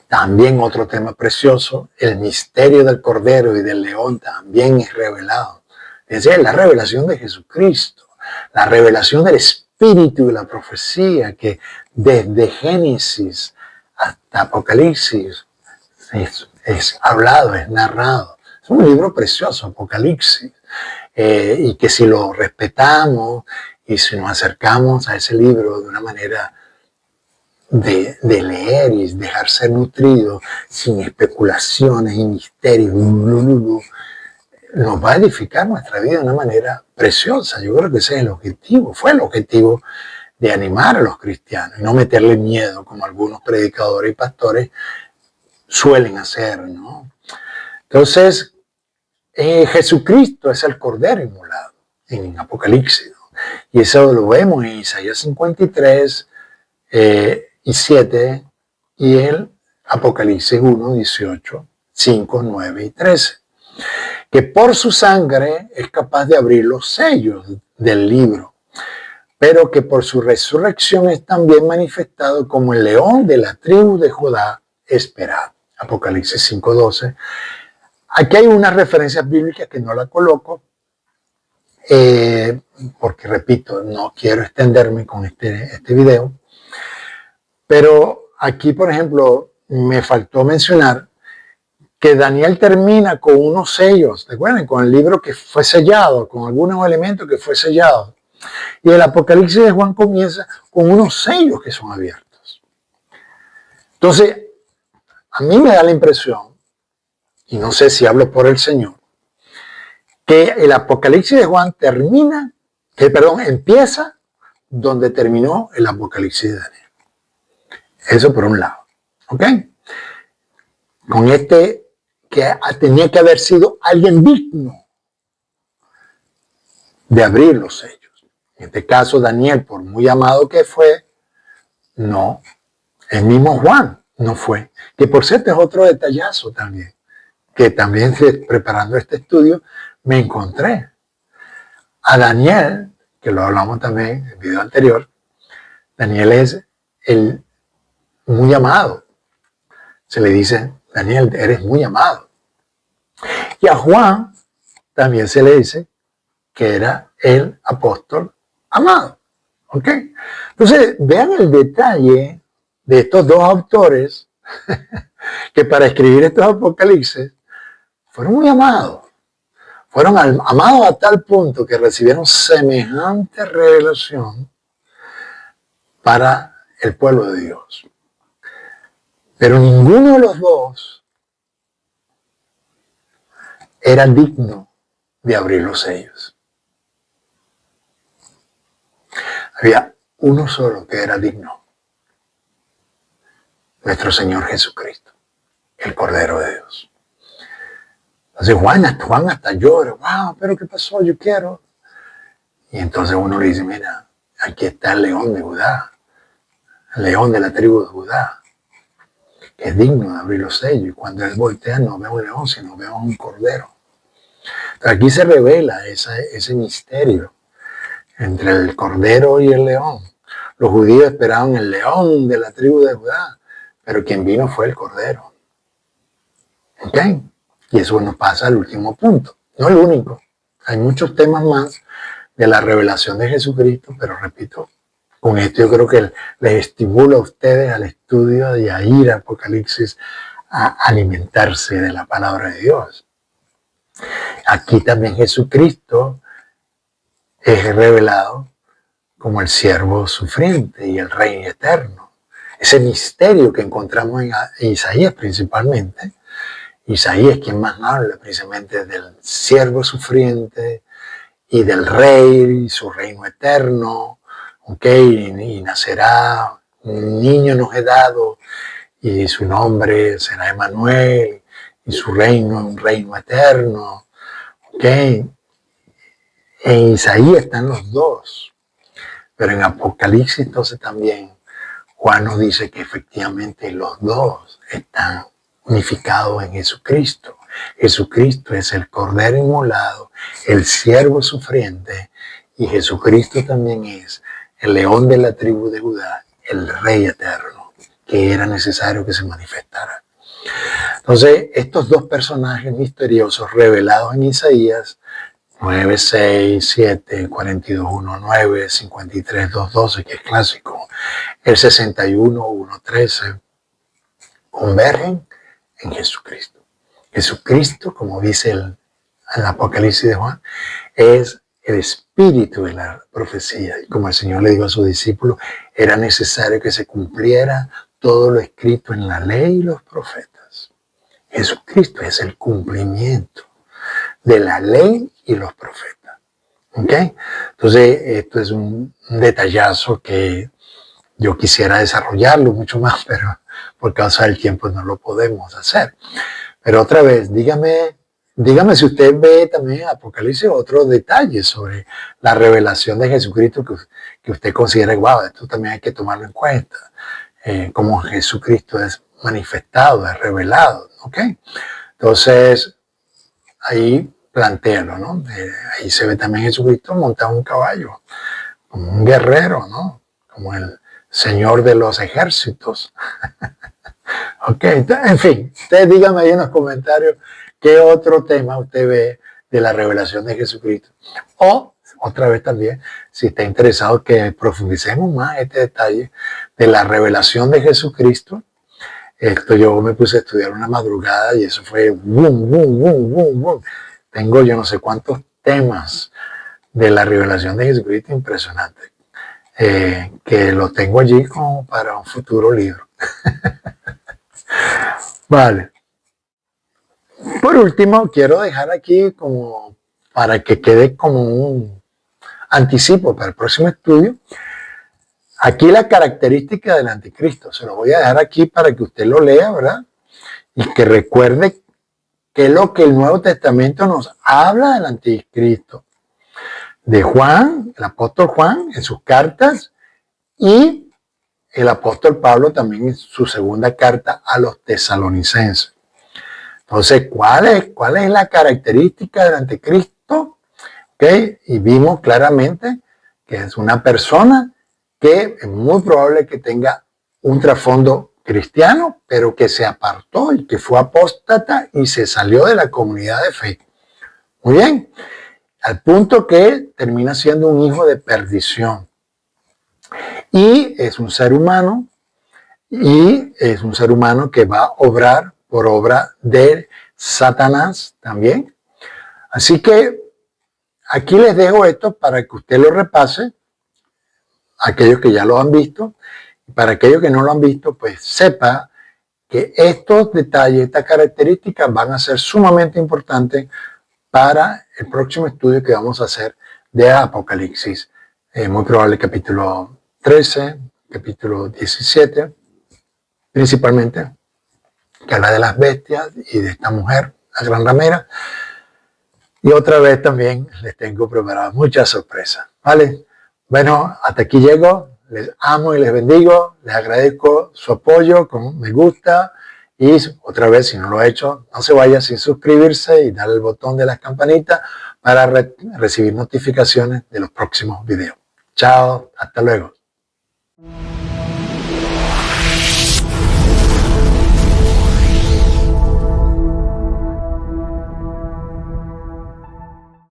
También otro tema precioso, el misterio del Cordero y del León también es revelado. Es decir, la revelación de Jesucristo, la revelación del Espíritu y la profecía que desde Génesis hasta Apocalipsis es hablado, es narrado. Es un libro precioso, Apocalipsis, y que si lo respetamos y si nos acercamos a ese libro de una manera de leer y dejar ser nutrido, sin especulaciones y misterios, nos va a edificar nuestra vida de una manera preciosa. Yo creo que ese es el objetivo, fue el objetivo de animar a los cristianos y no meterle miedo como algunos predicadores y pastores suelen hacer, ¿no? Entonces, Jesucristo es el Cordero inmolado en Apocalipsis, ¿no? Y eso lo vemos en Isaías 53 y 7 y el Apocalipsis 1, 18, 5, 9 y 13. Que por su sangre es capaz de abrir los sellos del libro, pero que por su resurrección es también manifestado como el león de la tribu de Judá esperado. Apocalipsis 5:12. Aquí hay unas referencias bíblicas que no la coloco, porque repito, no quiero extenderme con este video, pero aquí, por ejemplo, me faltó mencionar que Daniel termina con unos sellos, ¿recuerdan? Con el libro que fue sellado, con algunos elementos que fue sellado. Y el Apocalipsis de Juan comienza con unos sellos que son abiertos. Entonces, a mí me da la impresión, y no sé si hablo por el Señor, que el Apocalipsis de Juan empieza donde terminó el Apocalipsis de Daniel. Eso por un lado. ¿Ok? Con que tenía que haber sido alguien digno de abrir los sellos. En este caso, Daniel, por muy amado que fue, no. El mismo Juan no fue. Que por cierto es otro detallazo también, que también preparando este estudio me encontré. A Daniel, que lo hablamos también en el video anterior, Daniel es el muy amado. Se le dice, Daniel, eres muy amado. Y a Juan también se le dice que era el apóstol amado. ¿Ok? Entonces, vean el detalle de estos dos autores que para escribir estos apocalipsis fueron muy amados. Fueron amados a tal punto que recibieron semejante revelación para el pueblo de Dios. Pero ninguno de los dos era digno de abrir los sellos. Había uno solo que era digno. Nuestro Señor Jesucristo, el Cordero de Dios. Entonces Juan hasta llora. Wow, pero ¿qué pasó? Yo quiero. Y entonces uno le dice, mira, aquí está el león de Judá, el león de la tribu de Judá, que es digno de abrir los sellos. Y cuando él voltea no ve un león, sino ve un cordero. Entonces aquí se revela ese misterio entre el cordero y el león. Los judíos esperaban el león de la tribu de Judá, pero quien vino fue el cordero. ¿Ok? Y eso nos pasa al último punto. No el único. Hay muchos temas más de la revelación de Jesucristo, pero repito, con esto yo creo que les estimulo a ustedes al estudio y a ir a Apocalipsis a alimentarse de la palabra de Dios. Aquí también Jesucristo es revelado como el siervo sufriente y el rey eterno. Ese misterio que encontramos en Isaías principalmente. Isaías quien más habla precisamente del siervo sufriente y del rey y su reino eterno. Y nacerá, un niño nos es dado y su nombre será Emmanuel y su reino es un reino eterno. En Isaías están los dos, pero en Apocalipsis entonces también Juan nos dice que efectivamente los dos están unificados en Jesucristo. Jesucristo es el Cordero inmolado, el siervo sufriente, y Jesucristo también es el león de la tribu de Judá, el Rey eterno, que era necesario que se manifestara. Entonces, estos dos personajes misteriosos revelados en Isaías 9, 6, 7, 42, 1, 9, 53, 2, 12, que es clásico, el 61, 1, 13, convergen en Jesucristo. Jesucristo, como dice el Apocalipsis de Juan, es el espíritu de la profecía. Y como el Señor le dijo a sus discípulos, era necesario que se cumpliera todo lo escrito en la ley y los profetas. Jesucristo es el cumplimiento de la ley y los profetas. ¿Ok? Entonces, esto es un detallazo que yo quisiera desarrollarlo mucho más, pero por causa del tiempo no lo podemos hacer. Pero otra vez, dígame si usted ve también en Apocalipsis otros detalles sobre la revelación de Jesucristo que usted considera, wow, esto también hay que tomarlo en cuenta. Cómo Jesucristo es manifestado, es revelado. ¿Ok? Entonces, ahí plantéalo, ¿no? Ahí se ve también Jesucristo montado en un caballo, como un guerrero, ¿no? Como el Señor de los ejércitos. Ok, en fin, ustedes díganme ahí en los comentarios qué otro tema usted ve de la revelación de Jesucristo. O, otra vez también, si está interesado que profundicemos más este detalle de la revelación de Jesucristo. Esto yo me puse a estudiar una madrugada y eso fue boom, boom, boom, boom, boom. Tengo yo no sé cuántos temas de la revelación de Jesucristo impresionante, que lo tengo allí como para un futuro libro. Vale. Por último, quiero dejar aquí como para que quede como un anticipo para el próximo estudio. Aquí la característica del anticristo. Se lo voy a dejar aquí para que usted lo lea, ¿verdad? Y que recuerde qué es lo que el Nuevo Testamento nos habla del anticristo. De Juan, el apóstol Juan, en sus cartas, y el apóstol Pablo también en su segunda carta a los tesalonicenses. Entonces, ¿cuál es la característica del anticristo? ¿Okay? Y vimos claramente que es una persona que es muy probable que tenga un trasfondo cristiano, pero que se apartó y que fue apóstata y se salió de la comunidad de fe. Muy bien, al punto que termina siendo un hijo de perdición. Y es un ser humano, que va a obrar por obra de Satanás también. Así que aquí les dejo esto para que usted lo repase, aquellos que ya lo han visto, y para aquellos que no lo han visto, pues sepa que estos detalles, estas características van a ser sumamente importantes para el próximo estudio que vamos a hacer de Apocalipsis. Muy probable capítulo 13, capítulo 17, principalmente, que habla de las bestias y de esta mujer, la gran ramera. Y otra vez también les tengo preparadas muchas sorpresas, ¿vale? Bueno, hasta aquí llego. Les amo y les bendigo. Les agradezco su apoyo con me gusta. Y otra vez, si no lo ha hecho, no se vaya sin suscribirse y darle el botón de las campanitas para recibir notificaciones de los próximos videos. Chao, hasta luego.